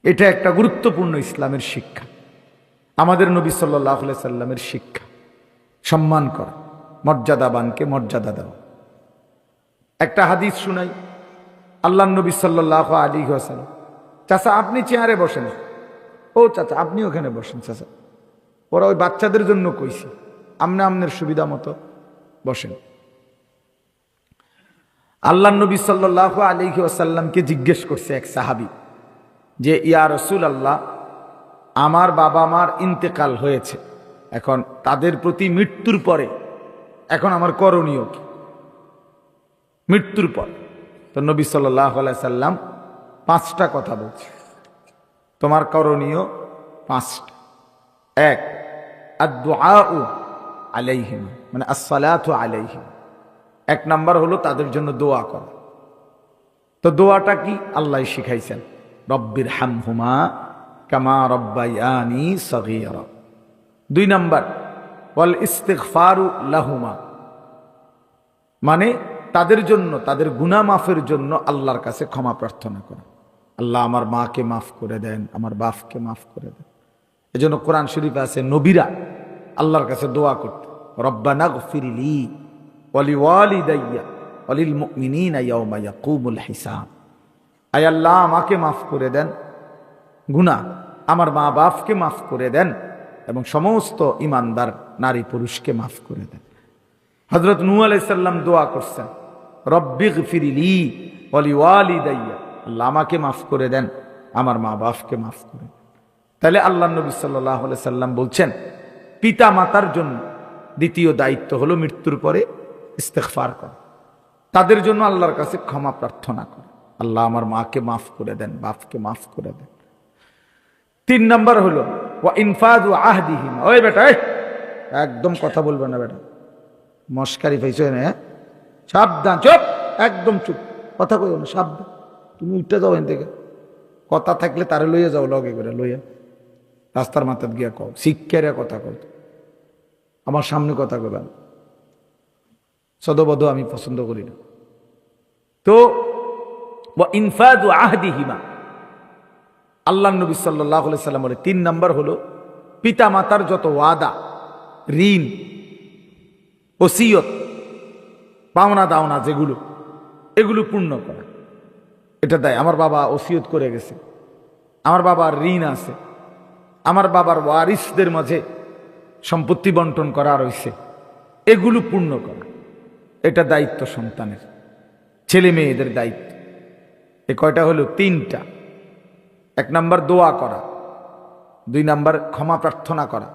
[SPEAKER 1] এটা একটা গুরুত্বপূর্ণ ইসলামের শিক্ষা, আমাদের নবী সাল্লাল্লাহু আলাইহি সাল্লামের শিক্ষা। সম্মান করা, মর্যাদাবানকে মর্যাদা দেওয়া। একটা হাদিস শুনাই, আল্লাহ নবী সাল্লাল্লাহু আলাইহি ওয়াসাল্লাম, চাচা আপনি চেয়ারে বসেন, ও চাচা আপনি ওখানে বসেন, চাচা ওরা ওই বাচ্চাদের জন্য কইছি, আমনের সুবিধা মতো বসেন। আল্লাহ নবী সাল্লাল্লাহু আলাইহি ওয়াসাল্লামকে জিজ্ঞেস করছে এক সাহাবী যে, ইয়া রাসূলুল্লাহ, আমার বাবা মার ইন্তেকাল হয়েছে, এখন তাদের প্রতি মৃত্যুর পরে এখন আমার করণীয় কি? মৃত্যুর পর তো নবী সাল্লাল্লাহু আলাইহি সাল্লাম 5টা কথা বলছে, তোমার করণীয় 5টা। 1, আদ-দুআউ আলাইহিম, মানে আসসালাতু আলাইহিম। 1 নাম্বার হলো তাদের জন্য দোয়া করা। তো দোয়াটা কি? আল্লাহ শিখাইছেন, রব্বির হামহুমা কামা রব্বায়ানি সগীরা। 2 নাম্বার, ওয়াল ইস্তিগফারু লাহুমা, মানে তাদের জন্য, তাদের গুনাহ মাফের জন্য আল্লাহর কাছে ক্ষমা প্রার্থনা করা। আল্লাহ আমার মাকে মাফ করে দেন, আমার বাপকে মাফ করে দেন। এজন্য কোরআন শরীফে আছে নবীরা আল্লাহর কাছে দোয়া করতে, রব্বানা গফিরলি ওয়ালিওয়ালিদাইয়া ওয়ালিল মুমিনিনা ইয়াওমা ইয়াকুমুল হিসাব। আয় আল্লাহ আমাকে মাফ করে দেন গুনাহ, আমার মা বাপকে মাফ করে দেন এবং সমস্ত ইমানদার নারী পুরুষকে মাফ করে দেন। হযরত নূহ আলাইহিস সালাম দোয়া করছেন, রব্বিগফিরলি ওয়ালিওয়ালিদাইয়া, আল্লাহ আমাকে মাফ করে দেন, আমার মা বাপকে মাফ করে দেন। তাহলে আল্লাহ নবী সাল্লাল্লাহু আলাইহি সাল্লাম বলছেন, পিতা মাতার জন্য দ্বিতীয় দায়িত্ব হলো মৃত্যুর পরে ইস্তেগফার করা, তাদের জন্য আল্লাহর কাছে ক্ষমা প্রার্থনা করা, আল্লাহ আমার মাকে মাফ করে দেন, বাপকে মাফ করে দেন। 3 নাম্বার হলো ওয়া ইনফাযু আহদিহিম। ওই বেটা, একদম কথা বলবে না বেটা, মস্কারি পাইছো না, সাবধান, চুপ, একদম চুপ, কথা কইও না, সাবধান। তুমি উঠতে যাও এখান থেকে, কথা থাকলে তারে লইয়া যাও, লগে করে লইয়া রাস্তার মাথাত গিয়া কও, শিক্ষারে কথা কও, আমার সামনে কথা কইবা না, সদবদ আমি পছন্দ করি না। তো ওয়া ইনফাযু আহদিহিমা, আল্লাহ নবী সাল্লাল্লাহু আলাইহি সাল্লামের 3 নাম্বার হলো পিতা মাতার যত ওয়াদা, ঋণ, ওসিয়ত, পাওনা দাওনা যেগুলো, এগুলো পূর্ণ করা। এটা দেয়, আমার বাবা ওসিয়ত করে গেছে, আমার বাবার ঋণ আছে, আমার বাবার ওয়ারিসদের মাঝে সম্পত্তি বন্টন করা রয়েছে, এগুলো পূর্ণ করা। এটা দায়িত্ব সন্তানের, ছেলে মেয়েদের দায়িত্ব। এ কয়টা হলো? 3টা। 1 নাম্বার দোয়া করা, 2 নাম্বার ক্ষমা প্রার্থনা করা,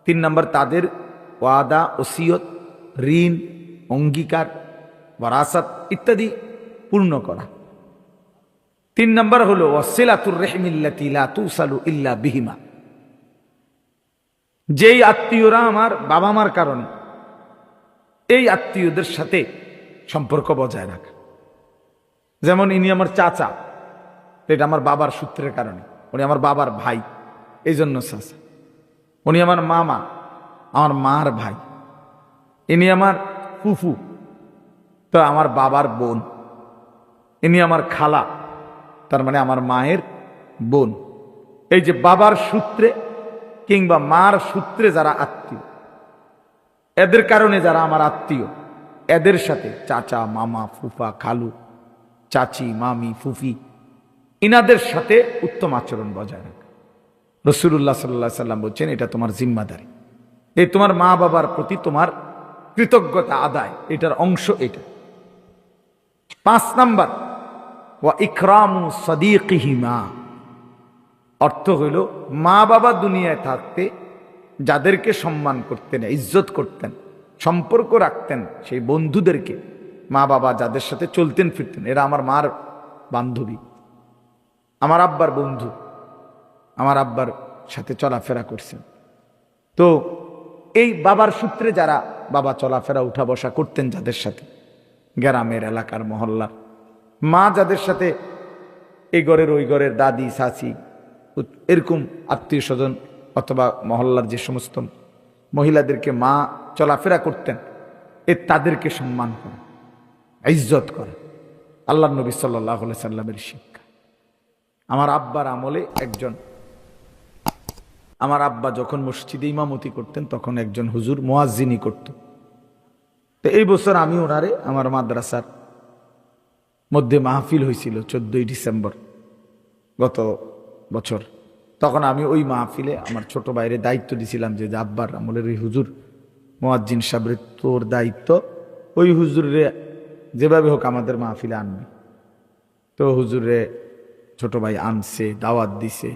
[SPEAKER 1] 3 নাম্বার তাদের ওয়াদা, ওসিয়ত, ঋণ, অঙ্গীকার, ওয়ারাসাত ইত্যাদি পূর্ণ করা। 3 নাম্বার হলো ওয়াসিলাতুর রহিমিল্লাতী লা তুসালু ইল্লা বিহিমা, যেই আত্মীয়রা আমার বাবা মার কারণে, এই আত্মীয়দের সাথে সম্পর্ক বজায় রাখা। যেমন ইনি আমার চাচা, এটা আমার বাবার সূত্রের কারণে, উনি আমার বাবার ভাই, এই জন্য চাচা। উনি আমার মামা, আমার মার ভাই। ইনি আমার ফুফু, তো আমার বাবার বোন। ইনি আমার খালা, তার মানে আমার মায়ের বোন। এই যে বাবার সূত্রে কিংবা মার সূত্রে যারা আত্মীয়, এদের কারণে যারা আমার আত্মীয়, এদের সাথে চাচা, মামা, ফুফা, খালু, চাচি, মামি, ফুফি, ইনাদের সাথে উত্তম আচরণ বজায় রাখা। রাসূলুল্লাহ সাল্লাল্লাহু আলাইহি সাল্লাম বলছেন, এটা তোমার জিম্মাদারি, এই তোমার মা বাবার প্রতি তোমার কৃতজ্ঞতা আদায়, এটার অংশ এটা। 5 নাম্বার ওয়া ইকরামু সাদিকিহিমা, অর্থ হইল মা বাবা দুনিয়ায় থাকতে যাদেরকে সম্মান করতেন, ইজ্জত করতেন, সম্পর্ক রাখতেন, সেই বন্ধুদেরকে, মা বাবা যাদের সাথে চলতেন ফিরতেন, এরা আমার মার বান্ধবী, আমার আব্বার বন্ধু, আমার আব্বার সাথে চলাফেরা করছেন। তো এই বাবার সূত্রে যারা বাবা চলাফেরা উঠা বসা করতেন যাদের সাথে, গ্রামের এলাকার মহল্লার মা যাদের সাথে এই ঘরের ওই ঘরের দাদি চাচি এরকম আত্মীয় স্বজন অথবা মহল্লার যে সমস্ত মহিলাদেরকে মা চলাফেরা করতেন তাদেরকে সম্মান করা, ইজ্জত করা আল্লাহ নবী সাল্লাল্লাহু আলাইহি সাল্লামের শিক্ষা। আমার আব্বার আমলে আমার আব্বা যখন মসজিদে ইমামতি করতেন তখন একজন হুজুর মুয়াজ্জিনি করত। তো এই বছর আমি ওনারে আমার মাদ্রাসার মধ্যে মাহফিল হয়েছিল 14ই ডিসেম্বর গত বছর। তখন আমি ওই মাহফিলে আমার ছোট ভাইরে দায়িত্ব দিছিলাম যে আব্বার আমলের ওই হুজুর মুয়াজ্জিন সাহেবের তোর দায়িত্ব, ওই হুজুরে যেভাবে হোক আমাদের মাহফিলে আনবি। তো হুজুরে ছোট ভাই আনছে, দাওয়াত দিছে,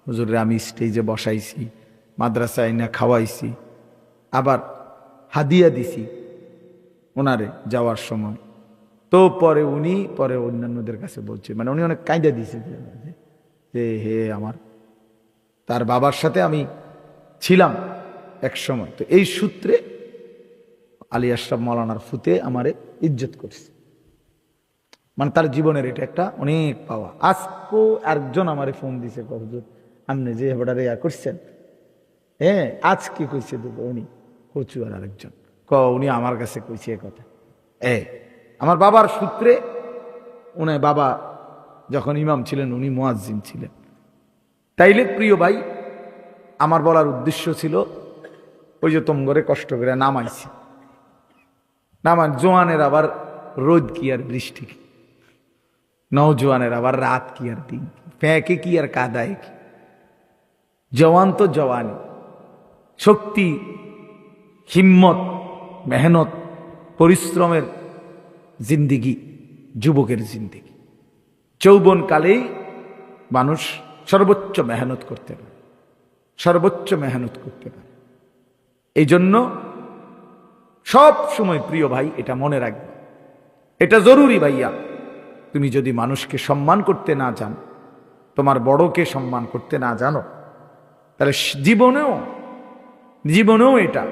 [SPEAKER 1] হুজুরে আমি স্টেজে বসাইছি, মাদ্রাসায় না খাওয়াইছি, আবার হাদিয়া দিছি ওনারে যাওয়ার সময়। তো পরে অন্যান্যদের কাছে বলছে, মানে উনি অনেক কায়দা দিছে যে হে আমার তার বাবার সাথে আমি ছিলাম এক সময়, তো এই সূত্রে আলী আশরাফ মাওলানার ফুতে আমারে ইজ্জত করছে। মানে তার জীবনের এটা একটা অনেক পাওয়া। আজকেও একজন আমারে ফোন দিছে, হুজুর আপনি যে হেবড়ারে করছেন, হ্যাঁ আজকে কইছে দেবো উনি কচু আর আরেকজন উনি আমার কাছে কইছে এ কথা। আমার বাবার সূত্রে উনি বাবা যখন ইমাম ছিলেন উনি মুয়াজ্জিন ছিলেন। তাইলে প্রিয় ভাই, আমার বলার উদ্দেশ্য ছিল ওই যে তোমগরে কষ্ট করে নামাইছি, জোয়ানের আবার রোদ কি আর বৃষ্টি কি, নওজোয়ানের আবার রাত কি আর দিন, ফ্যাঁকে কি আর কাদায় কি। জওয়ান তো জওয়ানি, শক্তি, হিম্মত, মেহনত, পরিশ্রমের জিন্দিগি যুবকের জিন্দিগি। যৌবনকালেই মানুষ সর্বোচ্চ মেহনত করতে পারে, সর্বোচ্চ মেহনত করতে পারে। এই জন্য সব সময় প্রিয় ভাই এটা মনে রাখবে, এটা জরুরি ভাইয়া। তুমি যদি মানুষকে সম্মান করতে না জানো, তোমার বড়কে সম্মান করতে না জানো, তাহলে জীবনেও এটা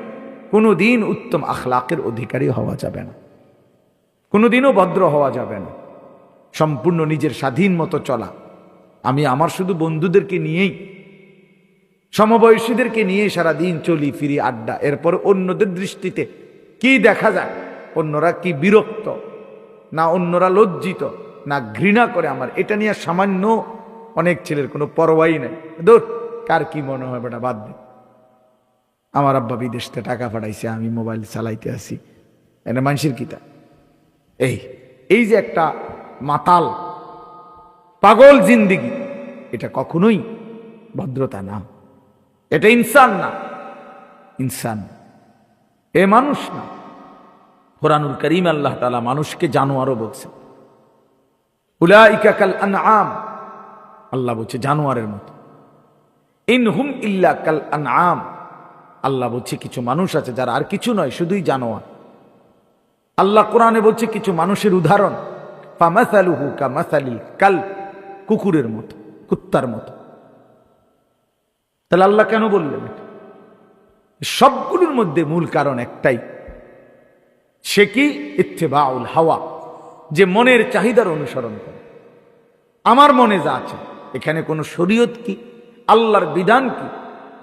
[SPEAKER 1] কোনোদিন উত্তম আখলাকের অধিকারী হওয়া যাবে না, কোনোদিনও ভদ্র হওয়া যাবে না। সম্পূর্ণ নিজের স্বাধীন মতো চলা। আমি আমার শুধু বন্ধুদেরকে নিয়েই, সমবয়সীদেরকে নিয়ে সারাদিন চলি ফিরি আড্ডা, এরপর অন্যদের দৃষ্টিতে কি দেখা যায়, অন্যরা কি বিরক্ত, না অন্যরা লজ্জিত, না ঘৃণা করে আমার, এটা নিয়ে সামান্য অনেক ছেলের কোনো পরোয়াই নাই। দূর, কার কি মনে হয় বেটা বাদ দে, আমার আব্বা বিদেশ থেকে টাকা পাঠাইছে, আমি মোবাইল চালাইতে আসি, এটা মানুষের কিতা। এই যে একটা মাতাল পাগল জিন্দিগি, এটা কখনোই ভদ্রতা না, এটা ইনসান না, ইনসান এ মানুষ না। কুরআনুল কারীম আল্লাহ তাআলা মানুষকে জানোয়ারও বলছে, উলাইকা কাল আনআম, আল্লাহ বলছে জানোয়ারের মতো। ইনহুম ইল্লা কাল আনআম, আল্লাহ বলছে কিছু মানুষ আছে যারা আর কিছু নয়, শুধুই জানোয়ার। আল্লাহ কোরআনে বলছে কিছু মানুষের উদাহরণ, ফামাসালুহু কামাসালিল কালব, কুকুরের মতো, কুত্তার মতো। তাহলে আল্লাহ কেন বললেন? সবগুলোর মধ্যে মূল কারণ একটাই, সে কি ইত্তেবাউল হাওয়া, যে মনের চাহিদার অনুসরণ করে। আমার মনে যা আছে, এখানে কোনো শরীয়ত কি, আল্লাহর বিধান কি,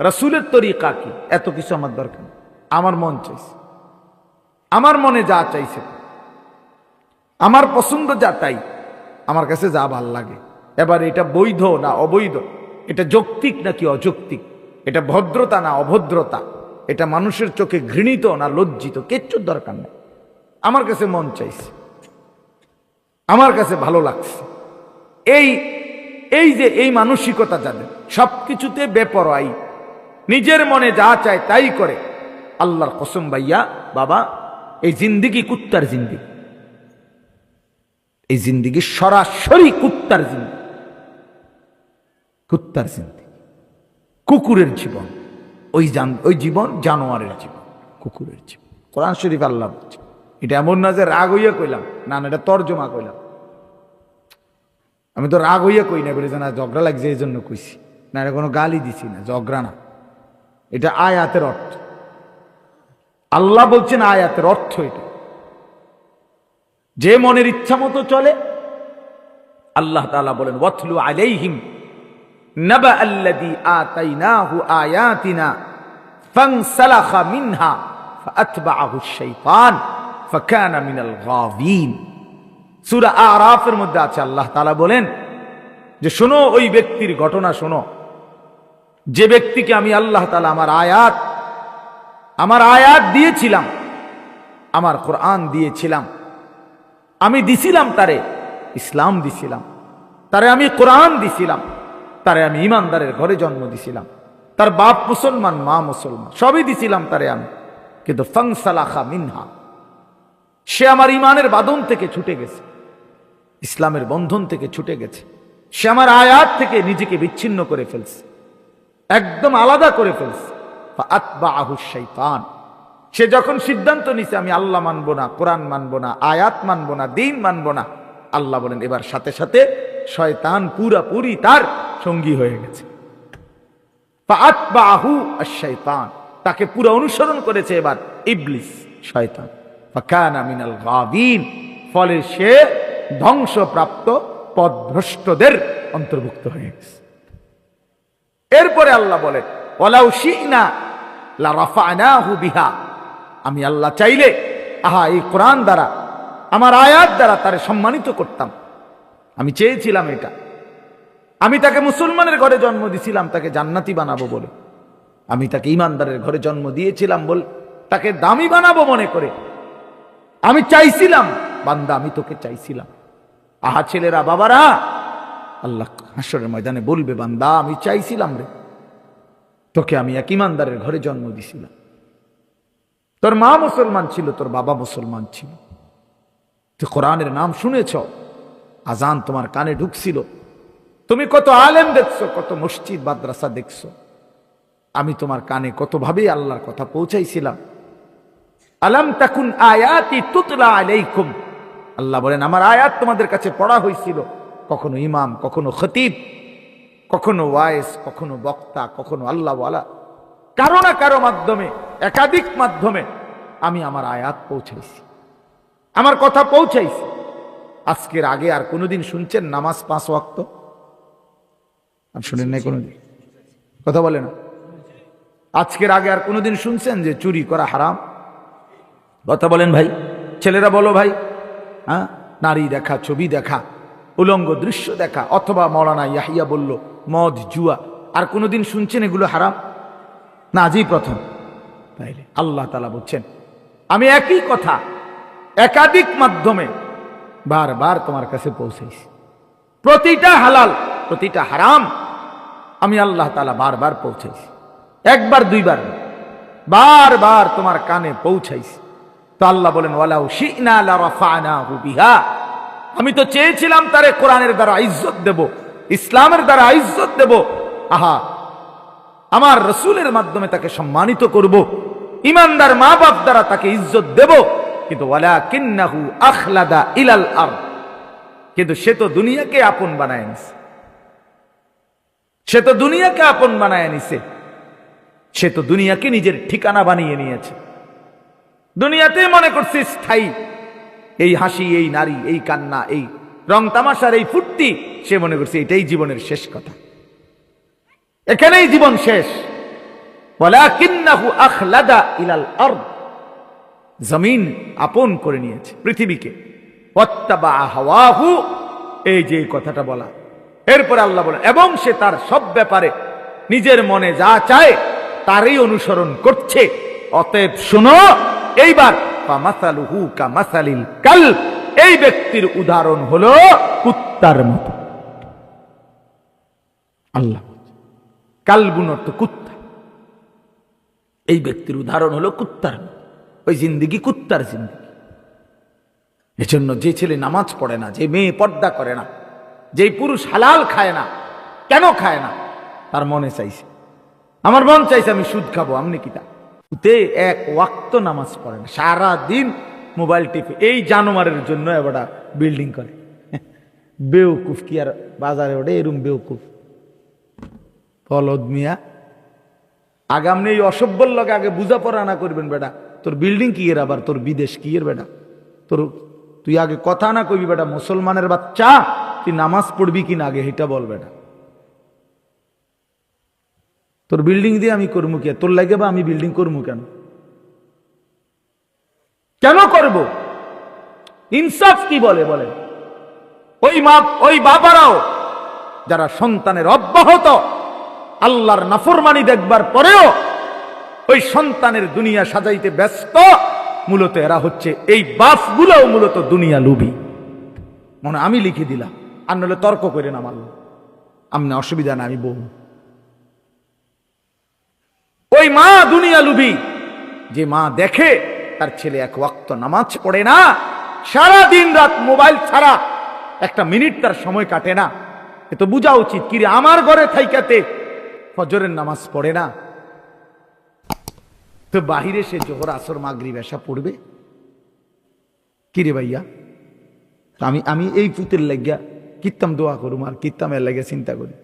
[SPEAKER 1] রাসূলের তরিকা কি, এত কিছু আমার দরকার নেই। আমার মন চাইছে, আমার মনে যা চাইছে, আমার পছন্দ যা, তাই আমার কাছে যা ভাল লাগে। এবার এটা বৈধ না অবৈধ, এটা যৌক্তিক নাকি অযৌক্তিক, এটা ভদ্রতা না অভদ্রতা, এটা মানুষের চোখে ঘৃণিত না লজ্জিত, কিচ্ছুর দরকার নেই। আমার কাছে মন চাইছে, আমার কাছে ভালো লাগছে। এই যে এই মানসিকতা যাদের, সবকিছুতে বেপরোয়াই, নিজের মনে যা চায় তাই করে, আল্লাহর কসম ভাইয়া বাবা, এই জিন্দিগি কুত্তার জিন্দিগি, এই জিন্দিগি সরাসরি কুত্তার জিন্দিগি, কুত্তার জিন্দিগি, কুকুরের জীবন। ওই জীবন জানোয়ারের জীবন, কুকুরের জীবন। কোরআন শরীফ আল্লাহ বলছে, এটা এমন না যে রাগ হইয়া কইলাম, না না, এটা তর্জমা কইলাম। আমি তো রাগ হইয়া কই না, বলে যে না ঝগড়া লাগছে এই জন্য কইছি, না এটা কোনো গালি দিছি না, ঝগড়া না, এটা আয়াতের অর্থ। আল্লাহ বলছেন আয়াতের অর্থ এটা, যে মনের ইচ্ছা মতো চলে। আল্লাহ তাআলা বলেন ওয়াতলু আলাইহিম নাবা আল্লাযী আতাইনাহু আয়াতিনা ফানসালাখা মিনহা ফাআতবাআহু আশ-শাইতান ফাকানা মিনাল গাবিন। সূরা আরাফের মধ্যে আছে, আল্লাহ তাআলা বলেন যে শোনো ওই ব্যক্তির ঘটনা শোনো, যে ব্যক্তিকে আমি আল্লাহ তাআলা আমার আয়াত দিয়েছিলাম, আমার কোরআন দিয়েছিলাম, আমি দিছিলাম তারে ইসলাম দিছিলাম, তারে আমি কোরআন দিছিলাম, তারে আমি ইমানদারের ঘরে জন্ম দিছিলাম, তার বাপ মুসলমান মা মুসলমান সবই দিছিলাম তারে আমি, কিন্তু ফানসালাখা মিনহা, সে আমার ইমানের বাঁধন থেকে ছুটে গেছে, ইসলামের বন্ধন থেকে ছুটে গেছে, সে আমার আয়াত থেকে নিজেকে বিচ্ছিন্ন করে ফেলছে, একদম আলাদা করে ফেলছে। ফাআতবাআহু আশ-শাইতান, সে যখন সিদ্ধান্ত নিছে আমি আল্লাহ মানবো না, কোরআন মানবো না, আয়াত মানবো না, দ্বীন মানবো না, আল্লাহ বলেন এবার সাথে সাথে শয়তান পুরাপুরি তার সঙ্গী হয়ে গেছে। ফাআতবাআহু আশ-শাইতান, তাকে পুরো অনুসরণ করেছে এবার ইবলিস শয়তান। ফাকানা মিনাল গাবিন, ফলে সে ধ্বংসপ্রাপ্ত পথভ্রষ্টদের অন্তর্ভুক্ত হয়ে গেছে। এরপরে আল্লাহ বলেন ওয়ালাউ শি'না লা রাফা'নাহু বিহা, আমি আল্লাহ চাইলে এই কোরআন দ্বারা আমার আয়াত দ্বারা তারে সম্মানিত করতাম। আমি চেয়েছিলাম এটা, আমি তাকে মুসলমানের ঘরে জন্ম দিয়েছিলাম তাকে জান্নাতি বানাবো বলে, আমি তাকে ইমানদারের ঘরে জন্ম দিয়েছিলাম বল তাকে দামি বানাবো মনে করে, আমি চাইছিলাম বান্দা, আমি তোকে চাইছিলাম। ছেলেরা বাবারা, আল্লাহ হাসরের ময়দানে বলবে বান্দা আমি চাইছিলাম রে, তোকে আমি এক ইমানদারের ঘরে জন্ম দিছিলাম, তোর মা মুসলমান ছিল, তোর বাবা মুসলমান ছিল, তুই কোরআনের নাম শুনেছ, আজান তোমার কানে ঢুকছিল, তুমি কত আলেম দেখছো, কত মসজিদ মাদ্রাসা দেখছো, আমি তোমার কানে কতভাবেই আল্লাহর কথা পৌঁছাইছিলাম। আলাম তাকুন আয়াতি তুতলা আলাইকুম, আল্লাহ বলেন আমার আয়াত তোমাদের কাছে পড়া হয়েছিল, কখনো ইমাম, কখনো খতিব, কখনো ওয়াইস, কখনো বক্তা, কখনো আল্লাহওয়ালা, কারো না কারো মাধ্যমে, একাধিক মাধ্যমে আমি আমার আয়াত পৌঁছাইছি, আমার কথা পৌঁছাইছি। আজকের আগে আর কোনোদিন শুনছেন নামাজ 5 ওয়াক্ত? আর শুনেন নাই কোনোদিন? কথা বলে না। আজকের আগে আর কোনোদিন শুনছেন যে চুরি করা হারাম? কথা বলেন ভাই, ছেলেরা বলো ভাই। নারী দেখা, ছবি দেখা, উলঙ্গ দৃশ্য দেখা, অথবা মৌলানা ইয়াহিয়া বলল মদ জুয়া, আর কোনোদিন শুনছেন এগুলো হারাম? না, আজই প্রথম। তাইলে আল্লাহ তাআলা বলছেন আমি একই কথা একাধিক মাধ্যমে বারবার তোমার কাছে পৌঁছাইছি, প্রতিটা হালাল প্রতিটা হারাম আমি আল্লাহ তাআলা বারবার পৌঁছাইছি, একবার দুইবার, বারবার তোমার কানে পৌঁছাইছি। তো আল্লাহ বলেন ওয়ালাউ শি'না লা রাফা'নাহু বিহা, আমি তো চেয়েছিলাম তারে কোরআনের দ্বারা ইজ্জত দেব, ইসলামের দ্বারা ইজ্জত দেব, আমার রাসূলের মাধ্যমে তাকে সম্মানিত করব, ইমানদার মা বাপ দ্বারা তাকে ইজ্জত দেব, কিন্তু ওয়ালাকিন্নাহু আখলাদা ইলাল আরদ, কিন্তু সে তো দুনিয়াকে আপন বানায় নিছে, সে তো দুনিয়াকে আপন বানায় নিছে, সে তো দুনিয়াকে নিজের ঠিকানা বানিয়ে নিয়েছে, দুনিয়াতে মনে করছে স্থায়ী, এই হাসি, এই নারী, এই কান্না, এই রং তামাশার এই ফুর্তি, সে মনে করছে এটাই জীবনের শেষ কথা, এখানেই জীবন শেষ। ওয়ালাকিন্নাহু আখলাদা ইলাল আরদ, জমিন আপন করে নিয়েছে, পৃথিবীকে। ওয়াত্তাবা হাওয়াহু, এই যে কথাটা বলা, এরপরে আল্লাহ বলেন এবং সে তার সব ব্যাপারে নিজের মনে যা চায় তারই অনুসরণ করছে। অতএব শোনো এইবার, ফামাসালুহু কামাসালিল কালব, এই ব্যক্তির উদাহরণ হলো কুত্তার মতো। আল্লাহ কালবুন অর্থ কুত্তা, এই ব্যক্তির উদাহরণ হলো কুত্তার মতো, ওই জিন্দিগি কুত্তার জিন্দিগি। এজন্য যে ছেলে নামাজ পড়ে না, যে মেয়ে পর্দা করে না, যে পুরুষ হালাল খায় না, কেন খায় না? তার মনে চাইছে, আমার মন চাইছে আমি সুদ খাবো, আমনি কিতা এক ওয়াক্ত নামাজ পড়ে না, সারা দিন মোবাইল টিপে, এই জানোয়ারের জন্য এবার বিল্ডিং করে। বেউকুফ কি আর বাজারে ওঠে এরম বেউকুফ ফলদ মিয়া। আগামনে এই অসভ্যর লগে আগে বুঝা পড়া না করবেন বেটা, তোর বিল্ডিং কি এর, আবার তোর বিদেশ কি এর বেটা, তুই তুই আগে কথা না কইবি বেটা, মুসলমানের বাচ্চা, তুই নামাজ পড়বি কিনা আগে এটা বল বেটা। তোর বিল্ডিং দিয়ে আমি করবো কি? তোর লাগে বা আমি বিল্ডিং করবো কেন? কেন করব? ইনসাফ কি বলে? বলে ওই বাবারাও যারা সন্তানের অব্যাহত আল্লাহর নাফরমানি দেখবার পরেও ওই সন্তানের দুনিয়া সাজাইতে ব্যস্ত, মূলত এরা হচ্ছে এই বাপগুলোও মূলত দুনিয়া লোভী। মনে আমি লিখে দিলাম, আর নলে তর্ক করে না মারল, আমনে অসুবিধা না, আমি বলব। ওই মা দুনিয়া লোভী, যে মা দেখে তার ছেলে এক ওয়াক্ত নামাজ পড়ে না, সারা দিন রাত মোবাইল ছাড়া একটা মিনিট তার সময় কাটে না, এ তো বোঝা উচিত কিরে আমার ঘরে থাইকাতে ফজরের নামাজ পড়ে না, তো বাহিরে সে জোহর আসর মাগরিব এশা পড়বে কিরে ভাইয়া? আমি এই পুতের লাগিয়া কিত্তাম দোয়া করুম আর কিত্তাম এর লাগিয়া চিন্তা করি।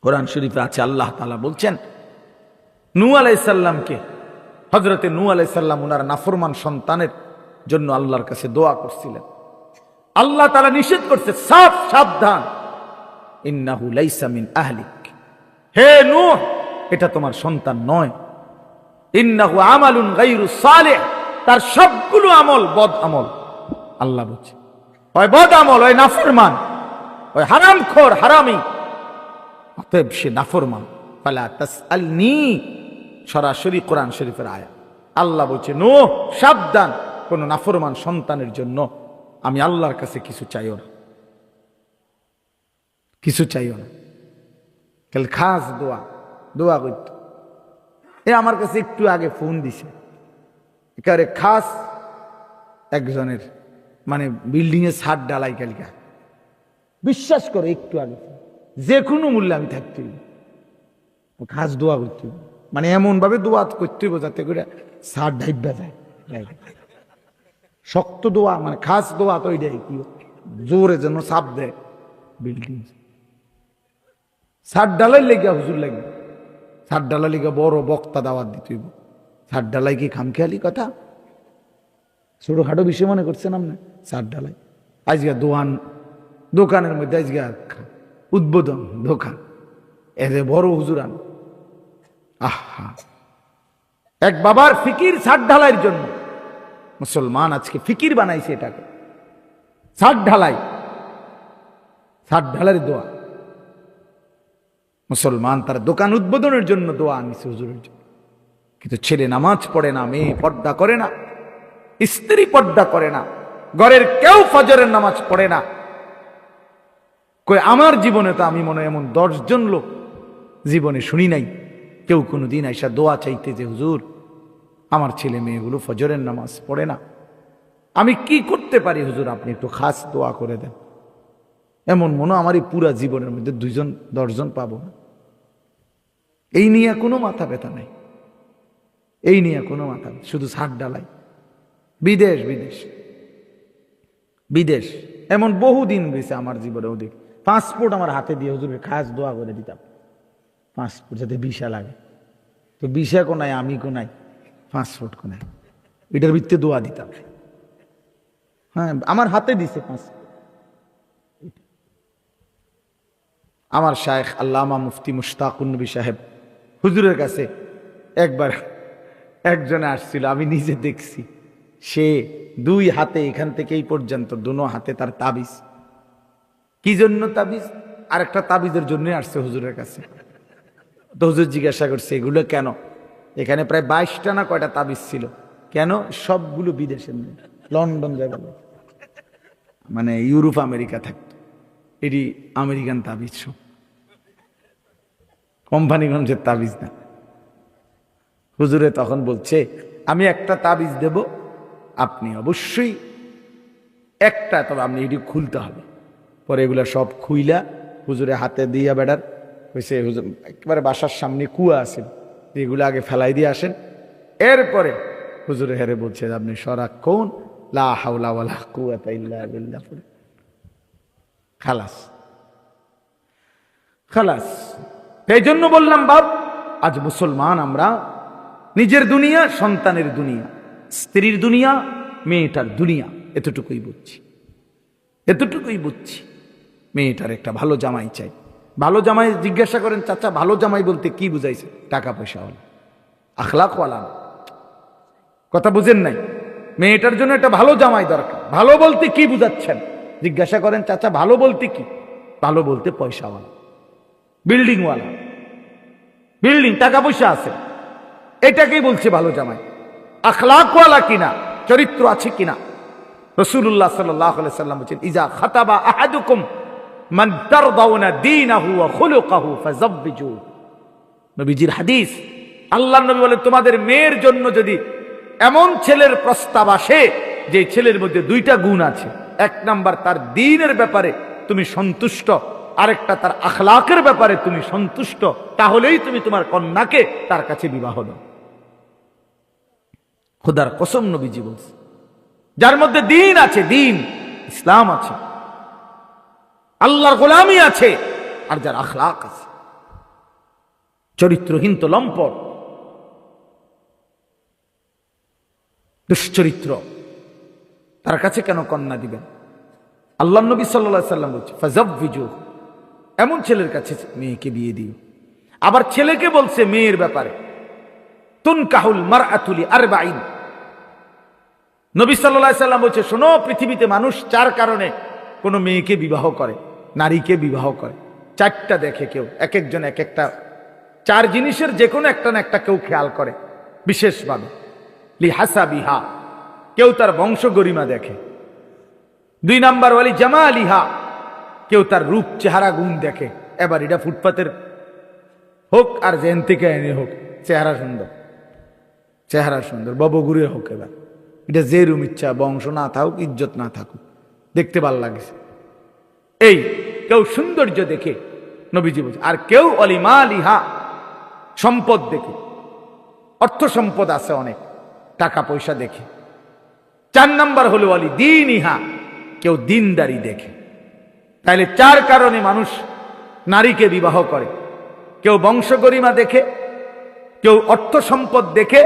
[SPEAKER 1] কোরআন শরীফে আছে আল্লাহ তাআলা বলছেন নূহ আলাইহিস সালামকে, হযরতে নূহ আলাইহিস সালাম ওনার নাফরমান সন্তানের জন্য আল্লাহর কাছে দোয়া করছিলেন। আল্লাহ তাআলা নিষেধ করছে, সাবধান, ইন্নাহু লাইসা মিন আহলিক, হে নূহ এটা তোমার সন্তান নয়, ইন্নাহু আমালুন গায়রু সালিহ, তার সবগুলো আমল বদ আমল। আল্লাহ বলছে ওই বদ আমল, ওই নাফরমান, ওই হারামখোর হারামি, অতএব সে নাফরমান। ফালা তাসআলনি, সরাসরি কোরআন শরীফের আয়াত। আল্লাহ বলছে নূহ সাবধান, কোন নাফরমান সন্তানের জন্য আমি আল্লাহর কাছে কিছু চাইও না, কিছু চাইও না। কাল খাস দোয়া করত। এ আমার কাছে একটু আগে ফোন দিছে, একেবারে খাস একজনের মানে বিল্ডিং এর ছাদ ডালাই কালিকা, বিশ্বাস করে একটু আগে যে কোনো মূল্যে আমি থাকতে খাস দোয়া করতে, মানে এমন ভাবে দোয়া করতে যাতে করে ছাদ ঢাইবা যায়, শক্ত দোয়া, মানে খাস দোয়া তো এটাই কি জোরে যেন চাপ দেয় বিল্ডিং। ছাদ ডালাই লেগে হুজুর লাগবে, ছাদ ডালাই লেগে বড় বক্তা দাওয়াত দিতে হইব। ছাদ ডালাই কি খামখেয়ালি কথা? ছোটখাটো বিষয় মনে করছেন আপনি? ছাদ ডালাই আজকে দোকানের মধ্যে আজকে উদ্বোধন দোকান, এতে বড় হুজুরান। আহা, এক বাবার ফিকির ছাদ ঢালাইয়ের জন্য মুসলমান আজকে ফিকির বানাইছে এটাকে। ছাদ ঢালাইয়ের দোয়া, মুসলমান তার দোকান উদ্বোধনের জন্য দোয়া আনিছে হুজুরের জন্য। কিন্তু ছেলে নামাজ পড়ে না, মেয়ে পর্দা করে না, স্ত্রী পর্দা করে না, ঘরের কেউ ফজরের নামাজ পড়ে না। কই আমার জীবনে তো আমি মনে এমন 10 জন লোক জীবনে শুনি নাই কেউ কোনোদিন আইসা দোয়া চাইতে যে হুজুর আমার ছেলে মেয়েগুলো ফজরের নামাজ পড়ে না, আমি কি করতে পারি হুজুর, আপনি একটু খাস দোয়া করে দেন। এমন মনে আমার এই পুরা জীবনের মধ্যে 2-10 জন পাবো না। এই নিয়ে কোনো মাথা ব্যথা নাই, এই নিয়ে কোনো মাথা, শুধু ছাদ ডালাই। বিদেশ বিদেশ বিদেশ এমন বহুদিন গেছে আমার জীবনে, ওদিক পাসপোর্ট আমার হাতে দিয়ে হুজুরের খাস দোয়া করে দিতাম, পাসপোর্ট যাতে ভিসা লাগে, তো ভিসা কোনাই আমি কোনাই পাসপোর্ট কোনাই, এটার ভিত্তিতে দোয়া দিতাম। হ্যাঁ আমার হাতে দিছে পাসপোর্ট। আমার শায়েখ আল্লামা মুফতি মুশতাকুন নবী সাহেব হুজুরের কাছে একবার একজনে আসছিল, আমি নিজে দেখছি, সে 2 হাতে এখান থেকে এই পর্যন্ত 2 হাতে তার তাবিজ। কি জন্য তাবিজ? আর একটা তাবিজের জন্য আসছে হুজুরের কাছে। তো হুজুর জিজ্ঞাসা করছে এগুলো কেন? এখানে প্রায় 22টা না কয়টা তাবিজ ছিল। কেন? সবগুলো বিদেশের, লন্ডন যাবে, মানে ইউরোপ আমেরিকা থাকতো, এটি আমেরিকান তাবিজ, সব কোম্পানিগঞ্জের তাবিজ না। হুজুরে তখন বলছে আমি একটা তাবিজ দেব, আপনি অবশ্যই একটা, তবে আপনি এটি খুলতে হবে। পরে এগুলা সব খুইলা হুজুরে হাতে দিয়া বেড়ার হয়েছে, হুজুর একেবারে বাসার সামনে কুয়া আছে, এগুলো আগে ফেলাই দিয়ে আসেন। এরপরে হুজুরে হেরে বলছে আপনি সারাক্ষণ লা হাওলা ওয়ালা কুওয়াতা ইল্লা বিল্লাহ, খালাস খালাস। এই জন্য বললাম বাপ, আজ মুসলমান আমরা নিজের দুনিয়া, সন্তানের দুনিয়া, স্ত্রীর দুনিয়া, মেয়েটার দুনিয়া, এতটুকুই বুঝছি, এতটুকুই বুঝছি। মেয়েটার একটা ভালো জামাই চাই। ভালো জামাই জিজ্ঞাসা করেন, চাচা ভালো জামাই বলতে কি বুঝাইছে? টাকা পয়সা হল, আখলাকওয়ালা না। কথা বুঝেন নাই? মেয়েটার জন্য একটা ভালো জামাই দরকার। ভালো বলতে কি বুঝাচ্ছেন জিজ্ঞাসা করেন, চাচা ভালো বলতে কি? ভালো বলতে পয়সাওয়ালা, বিল্ডিংওয়ালা, বিল্ডিং, টাকা পয়সা আছে, এটাকেই বলছে ভালো জামাই। আখলাকওয়ালা কিনা, চরিত্র আছে কিনা। রাসূলুল্লাহ সাল্লাল্লাহু আলাইহি সাল্লাম বলেন, ইজা খাতাবা আহাদুকুম মান তারদাউনা দীনাহু ওয়া খুলুকাহু ফাযাওবিজু। নবীজির হাদিস, আল্লাহর নবী বলেন, তোমাদের মেয়ের জন্য যদি এমন ছেলের প্রস্তাব আসে যে ছেলের মধ্যে দুইটা গুণ আছে, এক নাম্বার তার দ্বীনের ব্যাপারে তুমি সন্তুষ্ট, আরেকটা তার আখলাকের ব্যাপারে তুমি সন্তুষ্ট, তাহলেই তুমি তোমার কন্যাকে তার কাছে বিবাহ দাও। খোদার কসম নবীজি বলছে, যার মধ্যে দ্বীন আছে, দ্বীন ইসলাম আছে, আল্লাহর গোলামি আছে, আর যার আখলাক আছে, চরিত্রহীন তো লম্পট, দুশ্চরিত্র, তার কাছে কেন কন্যা দিবেন? আল্লাহ নবী সাল্লাল্লাহু আলাইহি সাল্লাম বলছে, ফাযাওবিজু, এমন ছেলের কাছে মেয়েকে বিয়ে দিও। আবার ছেলেকে বলছে মেয়ের ব্যাপারে, তুনকাহুল মারআতু লিআরবাঈন। নবী সাল্লাল্লাহু আলাইহি সাল্লাম বলছে, শোনো, পৃথিবীতে মানুষ চার কারণে কোনো মেয়েকে বিবাহ করে, নারীকে বিবাহ করে। চারটা দেখে কেউ, এক একজন এক একটা, চার জিনিসের যে কোনো একটা না একটা কেউ খেয়াল করে বিশেষভাবে। লিহাসাবিহা, কেউ তার বংশ গরিমা দেখে। দুই নাম্বার ওয়ালি জামালিহা, কেউ তার রূপ চেহারা গুণ দেখে। এবার এটা ফুটপাতের হোক আর জেন থেকে এনে হোক, চেহারা সুন্দর, চেহারা সুন্দর, ববগুড়ির হোক, এবার এটা যে রুম ইচ্ছা, বংশ না থাকুক, ইজ্জত না থাকুক, দেখতে ভাল লাগছে। এই কেউ সৌন্দর্য দেখে নবীজি বলছে। আর কেউ অলিমালিহা, সম্পদ দেখে, অর্থ সম্পদ আছে অনেক, টাকা পয়সা দেখে। চার নাম্বার হলো অলি দিন ইহা, কেউ দিনদারি দেখে। তাইলে চার কারণে মানুষ নারীকে বিবাহ করে। কেউ বংশ গরিমা দেখে, কেউ অর্থ সম্পদ দেখে,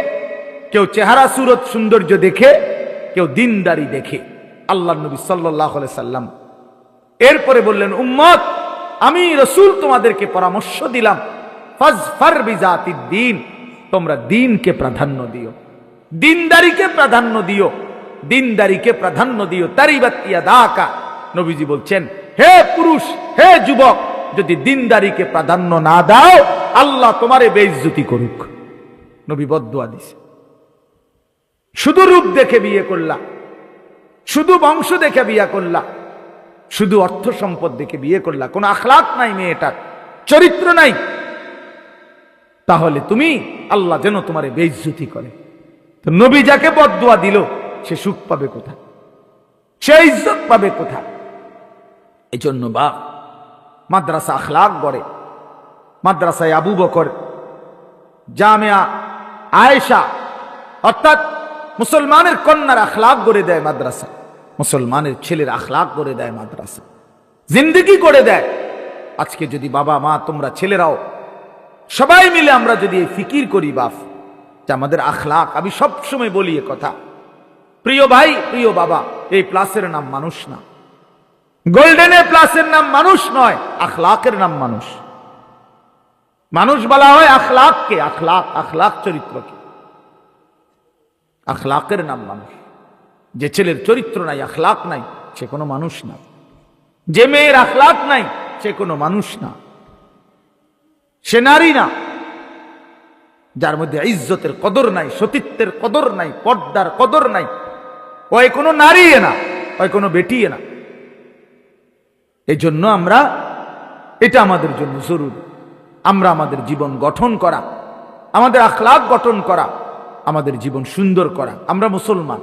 [SPEAKER 1] কেউ চেহারা সুরত সৌন্দর্য দেখে, কেউ দিনদারি দেখে। আল্লাহ নবী সাল্লাল্লাহু আলাইহি সাল্লাম এরপরে বললেন, উম্মত, আমি রাসূল তোমাদেরকে পরামর্শ দিলাম, ফাজফার বিজাতিদ দ্বীন, তোমরা দ্বীনকে প্রাধান্য দিও, দিনদারিকে প্রাধান্য দিও, দিনদারিকে প্রাধান্য দিও। তারিবাত ইয়াদাকা, নবীজি বলছেন, হে পুরুষ, হে যুবক, যদি দিনদারিকে প্রাধান্য না দাও, আল্লাহ তোমারে বেইজ্জতি করুক। নবী বদদুয়া দিছে। শুধু রূপ দেখে বিয়ে করলা, শুধু বংশ দেখে বিয়ে করলা, শুধু অর্থ সম্পদ দেখে বিয়ে করলা, কোন আখলাক নাই মেয়েটার, চরিত্র নাই, তাহলে তুমি, আল্লাহ যেন তোমারে বেইজ্জতি করে। তো নবী যাকে বদদুয়া দিল, সে সুখ পাবে কোথায়? সে ইজ্জত পাবে কোথায়? এই জন্য বা মাদ্রাসা আখলাক গড়ে। মাদ্রাসায় আবু বকর, জামিয়া আয়েশা, অর্থাৎ মুসলমানের কন্যার আখলাক গড়ে দেয় মাদ্রাসা, মুসলমানের ছেলের আখলাক গড়ে দেয় মাদ্রাসা, জিন্দেগি গড়ে দেয়। আজকে যদি বাবা মা, তোমরা ছেলেরাও সবাই মিলে আমরা যদি এই ফিকির করি বাপ, যে আমাদের আখলাক, আমি সবসময় বলি এ কথা, প্রিয় ভাই, প্রিয় বাবা, এই প্লাসের নাম মানুষ না, গোল্ডেন এ প্লাসের নাম মানুষ নয়, আখলাকের নাম মানুষ। মানুষ বলা হয় আখলাককে, আখলাক, আখলাক চরিত্রকে, আখলাকের নাম মানুষ। যে ছেলের চরিত্র নাই, আখলাক নাই, সে কোনো মানুষ না। যে মেয়ের আখলাক নাই, সে কোনো মানুষ না, সে নারী না। যার মধ্যে ইজ্জতের কদর নাই, সতীত্বের কদর নাই, পর্দার কদর নাই, ওই কোনো নারী না, ওই কোনো বেটি না। এই জন্য আমরা, এটা আমাদের জন্য জরুরি, আমরা আমাদের জীবন গঠন করা, আমাদের আখলাক গঠন করা, আমাদের জীবন সুন্দর করা। আমরা মুসলমান।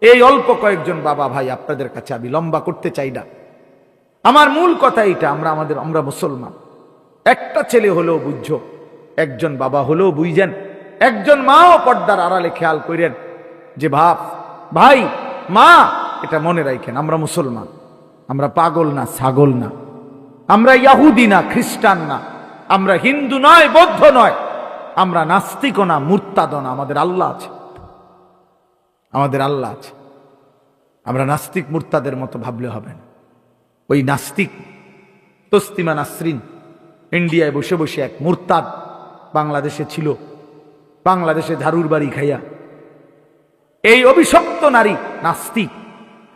[SPEAKER 1] এই অল্প কয়েকজন বাবা ভাই আপনাদের কাছে আমি লম্বা করতে চাই না, আমার মূল কথা এটা, আমরা মুসলমান। একটা ছেলে হলেও বুঝছো, একজন বাবা হলেও বুঝেন, একজন মাও পর্দার আড়ালে খেয়াল করেন যে ভাই মা, এটা মনে রাখেন, আমরা মুসলমান, আমরা পাগল না, ছাগল না, আমরা ইহুদি না, খ্রিস্টান না, আমরা হিন্দু নয়, বৌদ্ধ নয়, আমরা নাস্তিক না, মুরতাদ না, আমাদের আল্লাহ আছে। আমাদের আল্লাহ আছে। আমরা নাস্তিক মুরতাদের মতো ভাবলে হবে না। ওই নাস্তিক তসলিমা নাসরিন ইন্ডিয়ায় বসে বসে এক মুরতাদ বাংলাদেশে ছিল, বাংলাদেশে ঝাড়ুর বাড়ি খাইয়া এই অভিশপ্ত নারী নাস্তিক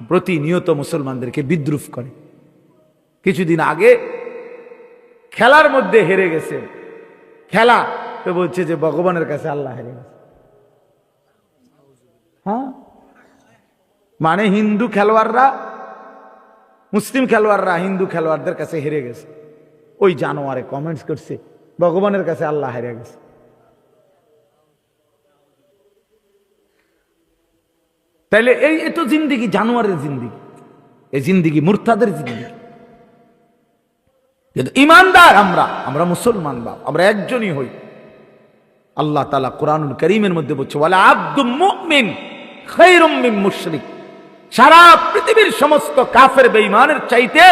[SPEAKER 1] প্রতিনিয়ত মুসলমানদেরকে বিদ্রুপ করে। কিছুদিন আগে খেলার মধ্যে হেরে গেছে, খেলা তো বলছে যে ভগবানের কাছে আল্লাহ হেরে গেছে। হ্যাঁ, মানে হিন্দু খেলোয়াড়রা, মুসলিম খেলোয়াড়রা হিন্দু খেলোয়াড়দের কাছে হেরে গেছে। ওই জানোয়ারে কমেন্টস করছে ভগবানের কাছে আল্লাহ হেরে গেছে। তাইলে এই তো জিন্দিগি জানোয়ারের জিন্দিগি, এই জিন্দিগি মুরতাদের জিন্দিগি। কিন্তু ইমানদার আমরা মুসলমান বাপ, আমরা একজনই হই। আল্লাহ তাআলা কোরআনুল কারীমের মধ্যে বলছে ওয়ালা আবদুম মুমিন খায়রুম মিন মুশরিক। সারা পৃথিবীর সমস্ত কাফের বেঈমানের চাইতে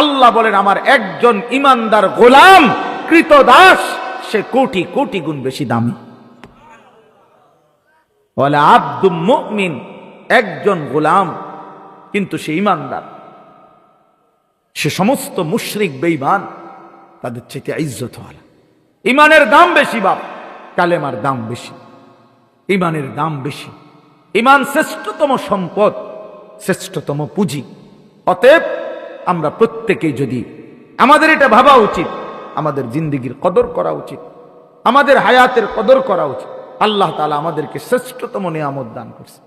[SPEAKER 1] আল্লাহ বলেন আমার একজন ইমানদার গোলাম কৃতদাস সে কোটি কোটি গুণ বেশি দামি। ওয়ালা আবদুম মুমিন, একজন গোলাম কিন্তু সে ইমানদার, সে সমস্ত মুশরিক বেঈমান তাদের চাইতে ইজ্জতওয়ালা। ইমানের দাম বেশি বাপ, কালেমার দাম বেশি, ইমানের দাম বেশি। ইমান শ্রেষ্ঠতম সম্পদ, শ্রেষ্ঠতম পুঁজি। অতএব আমরা প্রত্যেকেই যদি আমাদের এটা ভাবা উচিত, আমাদের জিন্দিগির কদর করা উচিত, আমাদের হায়াতের কদর করা উচিত। আল্লাহ তাআলা আমাদেরকে শ্রেষ্ঠতম নিয়ামত দান করছে।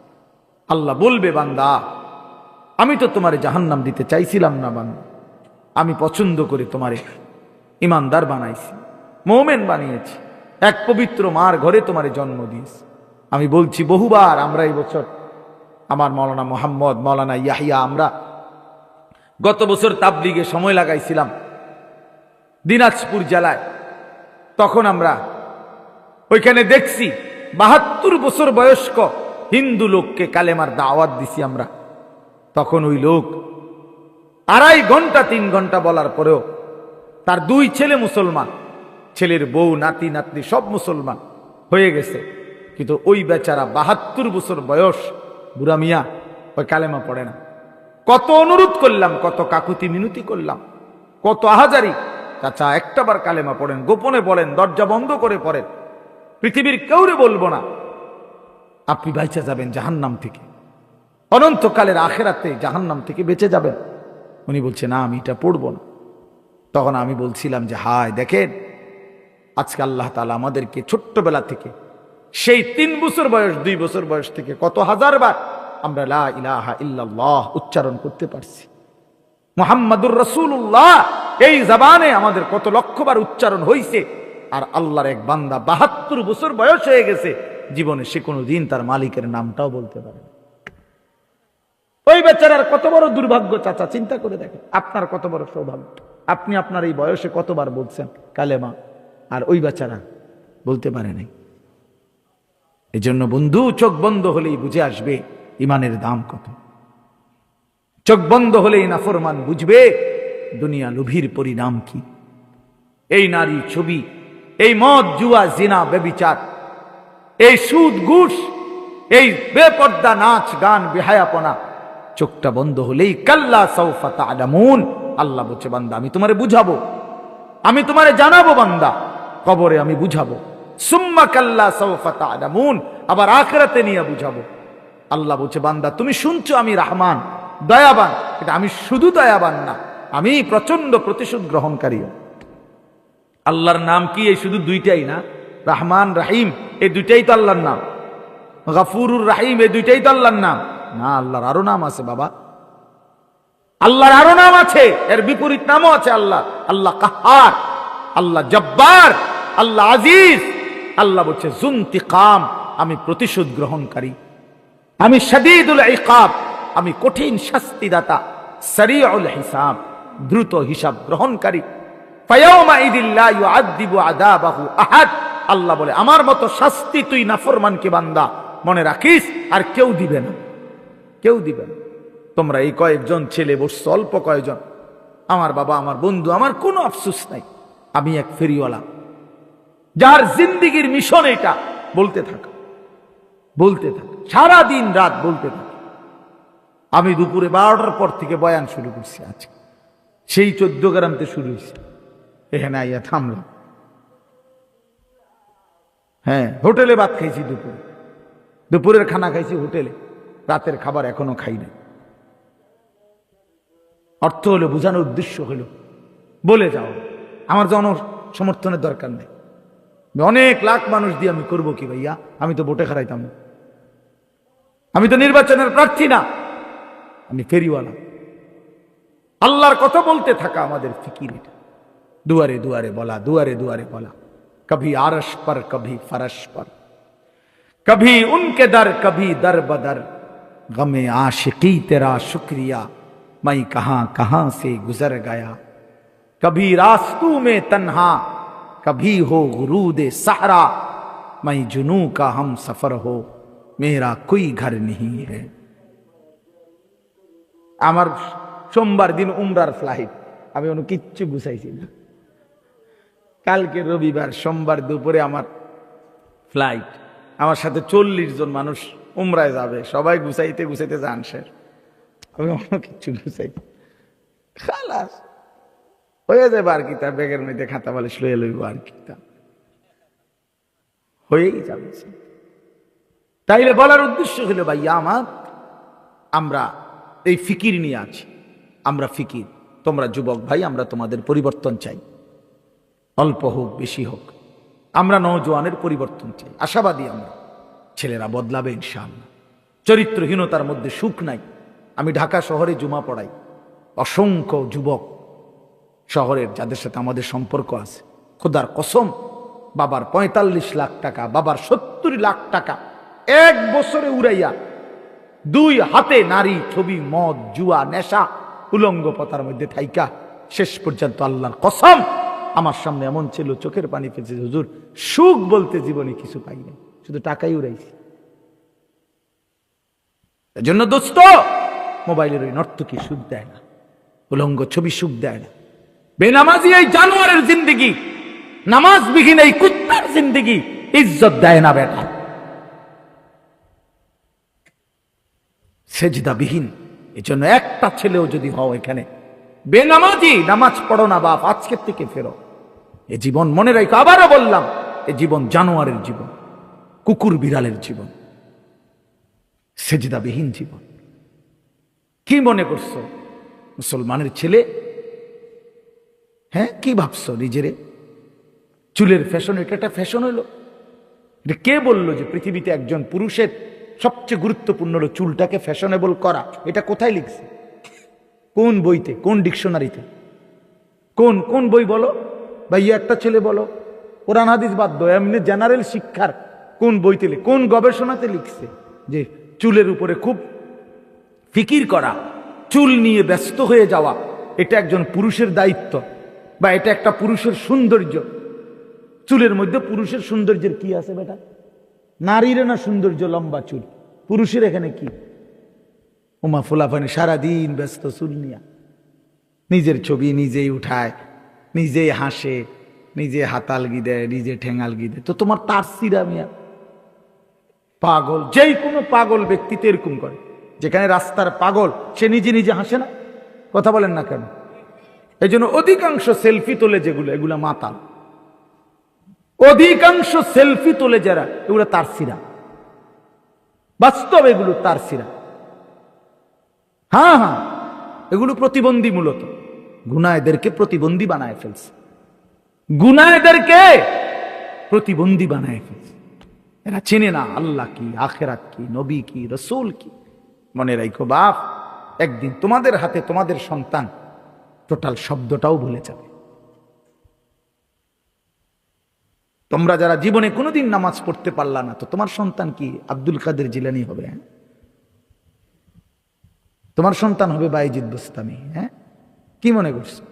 [SPEAKER 1] আল্লাহ বলবে বান্দা আমি তো তোমারে জাহান্নাম দিতে চাইছিলাম না বান্দা, আমি পছন্দ করে তোমারে ইমানদার বানাইছি, মুমিন বানিয়েছি, এক পবিত্র মার ঘরে তোমারে জন্ম দিয়েছি। আমি বলছি বহুবার, আমরা এই বছর আমার মাওলানা মোহাম্মদ, মাওলানা ইয়াহিয়া, আমরা গত বছর তাবলিগে সময় লাগাইছিলাম দিনাজপুর জেলায়। তখন আমরা ওইখানে দেখছি ৭২ বছর বয়স্ক হিন্দু লোককে কালেমার দাওয়াত দিছি আমরা। তখন ওই লোক ২.৫ ঘন্টা ৩ ঘন্টা বলার পরেও তার ২ ছেলে মুসলমান, ছেলের বউ নাতি নাতনি সব মুসলমান হয়ে গেছে, কিন্তু ওই বেচারা ৭২ বছর বয়স বুড়া মিয়া ওই কালেমা পড়ে না। কত অনুরোধ করলাম, কত কাকুতি মিনতি করলাম, কত আহাজারি, চাচা একটাবার কালেমা পড়েন, গোপনে বলেন, দরজা বন্ধ করে পড়েন, পৃথিবীর কেউরে বলবো না, আপনি বাইচা যাবেন জাহান্নাম থেকে, অনন্তকালের আখেরাতে জাহান্নাম থেকে বেঁচে যাবেন। উনি বলছে না আমি এটা পড়বো না। তখন আমি বলছিলাম যে হায় দেখেন আজকে আল্লাহ তাআলা আমাদেরকে ছোট্টবেলা থেকে সেই ৩ বছর বয়স ২ বছর বয়স থেকে কত হাজারবার আমরা লা ইলাহা ইল্লাল্লাহ উচ্চারণ করতে পারছি, মুহাম্মাদুর রাসূলুল্লাহ এই জবানে আমাদের কত লক্ষবার উচ্চারণ হয়েছে। আর আল্লাহর এক বান্দা ৭২ বছর বয়স হয়ে গেছে, জীবনে সে কোনোদিন তার মালিকের নামটাও বলতে পারে না। ওই বেচারার কত বড় দুর্ভাগ্য চাচা, চিন্তা করে দেখেন আপনার কত বড় সৌভাগ্য। আপনি আপনার এই বয়সে কতবার বলছেন কালেমা, আর ওই বেচারা বলতে পারে নাই। এই জন্য বন্ধু চোখ বন্ধ হলেই বুঝে আসবে ইমানের দাম কত। চোখ বন্ধ হলেই নাফরমান বুঝবে দুনিয়া লোভীর পরিণাম কি। এই নারী ছবি, এই মদ জুয়া জিনা ব্যভিচার, এই সুদ ঘুষ, এই বেপর্দা নাচ গান বেহায়াপনা, চোখটা বন্ধ হলেই কাল্লা সাউফা তা'লামুন। আল্লাহ বলছে বান্দা আমি তোমারে বুঝাবো, আমি তোমারে জানাবো বান্দা, কবরে আমি বুঝাবো, সুম্মা কাল্লা সাউফা তা'লামুন, আবার আখিরাতে নিয়ে বুঝাবো। আল্লাহ বলছে বান্দা তুমি শুনছো আমি রহমান দয়াবান, কিন্তু আমি শুধু দয়াবান না, আমি প্রচন্ড প্রতিশোধ গ্রহণকারী। আল্লাহর নাম কি এই শুধু দুইটাই না? রহমান রহিম এই দুইটাই তো আল্লাহর নাম, গফুরুর রহিম এই দুইটাই তো আল্লাহর নাম না। আল্লাহর আরো নাম আছে বাবা, আল্লাহর আরো নাম আছে, এর বিপরীত নামও আছে। আল্লাহ আল্লাহ কাহার, আল্লাহ জব্বার, আল্লাহ আজিজ। আল্লাহ বলছে যুনতিকাম, আমি প্রতিশোধ গ্রহণকারী, আমি শাদীদুল ইকাব, আমি কঠিন শাস্তিদাতা, সারিউল হিসাব, দ্রুত হিসাব গ্রহণকারী। ফায়াউমা ইদিল লা ইউআযিবু আযাবাহু আহাদ। আল্লাহ বলে আমার মতো শাস্তি তুই নাফরমানকে বান্দা মনে রাখিস আর কেউ দিবে না, কেউ দিবে না। তোমরা এই কয়েকজন ছেলে বসছো, অল্প কয়েকজন, আমার বাবা আমার বন্ধু, আমার কোনো আফসোস নাই। আমি এক ফেরিওয়ালা যার জিন্দিগির মিশন এটা বলতে থাকা, বলতে থাকে, সারা দিন রাত বলতে থাকে। আমি দুপুরে 12টার পর থেকে বয়ান শুরু করছি আজকে, সেই 14 গ্রামতে শুরু হয়েছে, এখানে আইয়া থামলাম। হ্যাঁ, হোটেলে ভাত খাইছি, দুপুরের খানা খাইছি হোটেলে, রাতের খাবার এখনো খাই নাই। অর্থ হলো, বোঝানোর উদ্দেশ্য হলো বলে যাও, আমার জন সমর্থনের দরকার নেই। অনেক লাখ মানুষ দিয়ে আমি করবো কি ভাইয়া? আমি তো ভোটে হারাইতাম না, আমি তো নির্বাচনের প্রার্থী না, আমি ফেরিওয়ালা। আল্লাহর কথা বলতে থাকা আমাদের ফিকির এটা। দুয়ারে দুয়ারে বলা, দুয়ারে দুয়ারে বলা, কভি আরশ পর কভি ফরশ পর, কভি উনকে দর কভি দর বদর, গমে आशिकी तेरा शुक्रिया मैं कहां कहां से गुजर गया, कभी रास्तों में तन्हा कभी हो गुरूद सहरा, मैं जुनू का हम सफर हो मेरा कोई घर नहीं है। আমার সোমবার দিন উমরার ফ্লাইট, আমি অন্য কিচ্ছু গুছাইছি না। কালকে রবিবার, সোমবার দুপুরে আমার ফ্লাইট, আমার সাথে 40 জন মানুষ উমরায় যাবে, সবাই গুছাইতে গুছাইতে যান শের, আমি অন্য কিচ্ছু গুছাই খালাস হয়ে যাবে। আর কি তার ব্যাগের মধ্যে খাতা বালিশ লইয়ে লইব, আর কি তা হয়েই যাবে। তাইলে বলার উদ্দেশ্য হলো ভাইয়া আমার, আমরা এই ফিকির নিয়ে আছি, আমরা ফিকির, তোমরা যুবক ভাই, আমরা তোমাদের পরিবর্তন চাই, অল্প হোক বেশি হোক, আমরা নওজোয়ানের পরিবর্তন চাই, আশাবাদী আমরা। ছেলেরা বদলাবে ইনশাআল্লাহ। চরিত্রহীনতার মধ্যে সুখ নাই। আমি ঢাকা শহরে জুমা পড়াই, অসংখ্য যুবক শহরের যাদের সাথে আমাদের সম্পর্ক আছে, খোদার কসম, বাবার 45 লাখ টাকা, বাবার 70 লাখ টাকা এক বছরে উড়াইয়া 2 হাতে নারী, ছবি, মদ, জুয়া, নেশা, উলঙ্গ পতার মধ্যে থাইকা শেষ পর্যন্ত আল্লাহর কসম আমার সামনে এমন ছিল, চোখের পানি ফেলছে, হুজুর সুখ বলতে জীবনে কিছু পাই না, শুধু টাকাই উড়াইছি। এজন্য দোস্ত, মোবাইলের ওই নর্তকী সুখ দেয় না, উলঙ্গ ছবি সুখ দেয় না, বেনামাজি এই জানোয়ারের জিন্দেগি, নামাজবিহীন এই কুত্তার জিন্দেগি ইজ্জত দেয় না বেটা। সেজদাবিহীন, এজন্য একটা ছেলেও যদি হও এখানে বেনামাজি, নামাজ পড়ো না বাপ, আজকের থেকে ফেরো। এ জীবন মনে রাখো, আবারও বললাম, এ জীবন জানোয়ারের জীবন, কুকুর বিড়ালের জীবন, সেজদাবিহীন জীবন। কি মনে করছো মুসলমানের ছেলে? হ্যাঁ, কি ভাবছো নিজেরে? চুলের ফ্যাশন, এটা একটা ফ্যাশন হইল? এটা কে বললো যে পৃথিবীতে একজন পুরুষের সবচেয়ে গুরুত্বপূর্ণ হলো চুলটাকে ফ্যাশনেবল করা? এটা কোথায় লিখছে? কোন বইতে, কোন ডিকশনারিতে, কোন কোন বই বলো ভাইয়া? একটা ছেলে বলো, কোরআন হাদিস বাদ দাও, এমনি জেনারেল শিক্ষার কোন বইতে, কোন গবেষণাতে লিখছে যে চুলের উপরে খুব ফিকির করা, চুল নিয়ে ব্যস্ত হয়ে যাওয়া এটা একজন পুরুষের দায়িত্ব, বা এটা একটা পুরুষের সৌন্দর্য? চুলের মধ্যে পুরুষের সৌন্দর্যের কি আছে বেটা? নারীর না সৌন্দর্য লম্বা চুল, পুরুষের এখানে কি? ওমা ফুলাফানি সারাদিন ব্যস্ত চুল নিয়া, নিজের ছবি নিজেই উঠায়, নিজেই হাসে, নিজে হাতালগি দেয়, নিজে ঠেঙালগি দেয়। তো তোমার তার সিরা মিয়া পাগল, যেই কোনো পাগল ব্যক্তি তো এরকম করে। যেখানে রাস্তার পাগল সে নিজে নিজে হাসে না, কথা বলেন না কেন? এই জন্য অধিকাংশ সেলফি তোলে যেগুলো, এগুলা মাতাল। অধিকাংশ সেলফি তোলে যারা, এগুলো তার সিরা, বাস্তব এগুলো তার সিরা। হ্যাঁ হ্যাঁ, এগুলো প্রতিবন্ধী, মূলত গুনাহদেরকে প্রতিবন্ধী বানায় ফেলছে, গুনাহদেরকে প্রতিবন্ধী বানায় ফেলছে। এরা চেনে না আল্লাহ কি, আখেরাত কি, নবী কি, রসুল কি। মনে রাখো বাপ, একদিন তোমাদের হাতে তোমাদের সন্তান টোটাল শব্দটাও ভুলে যাবে। তোমরা যারা জীবনে কোনোদিন নামাজ পড়তে পারলা না, তো তোমার সন্তান কি আব্দুল কাদের জিলানী হবে? হ্যাঁ, তোমার সন্তান হবে বাইজিদ বুস্তামি। হ্যাঁ, কি মনে করছো?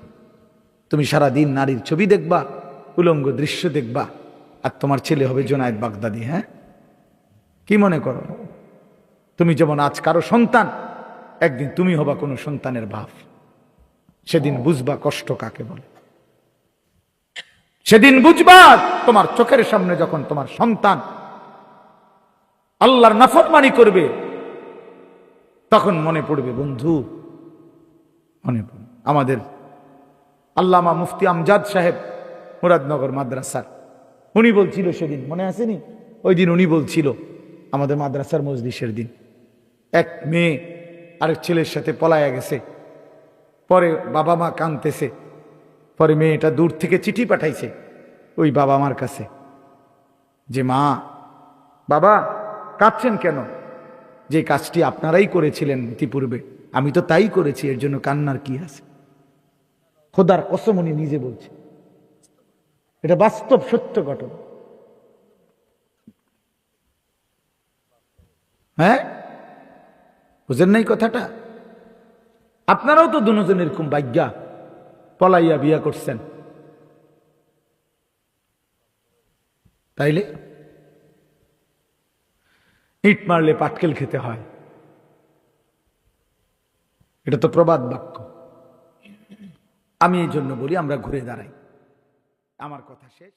[SPEAKER 1] তুমি সারাদিন নারীর ছবি দেখবা, উলঙ্গ দৃশ্য দেখবা, আর তোমার ছেলে হবে জোনায়েদ বাগদাদি। হ্যাঁ, কি মনে করো? তুমি যেমন আজ কারো সন্তান, একদিন তুমি হবা কোনো সন্তানের বাপ। সেদিন বুঝবা কষ্ট কাকে বলে, সেদিন বুঝবা তোমার চোখের সামনে যখন তোমার সন্তান আল্লাহর নাফরমানি করবে, তখন মনে পড়বে বন্ধু, মনে পড়বে আমাদের আল্লামা মুফতি আমজাদ সাহেব মুরাদনগর মাদ্রাসার, উনি বলছিল সেদিন, মনে আসেনি? ওই দিন উনি বলছিল আমাদের মাদ্রাসার মজলিসের দিন, এক মেয়ে আরেক ছেলের সাথে পলায়া গেছে, পরে বাবা মা কাঁদতেছে, পরে মেয়েটা দূর থেকে চিঠি পাঠাইছে ওই বাবা মার কাছে যে মা, বাবা কাঁদছেন কেন? যে কাজটি আপনারাই করেছিলেন ইতিপূর্বে, আমি তো তাই করেছি, এর জন্য কান্নার কি আছে? খোদার কসম উনি নিজে বলছে, এটা বাস্তব সত্য ঘটনা। হ্যাঁ, বুঝেন নাই কথাটা? আপনারাও তো দুজন এরকম ভাগ্যা পলাইয়া বিয়া করছেন, তাইলে ইট মারলে পাটকেল খেতে হয়, এটা তো প্রবাদ বাক্য। আমি এই জন্য বলি আমরা ঘুরে দাঁড়াই। আমার কথা শেষ।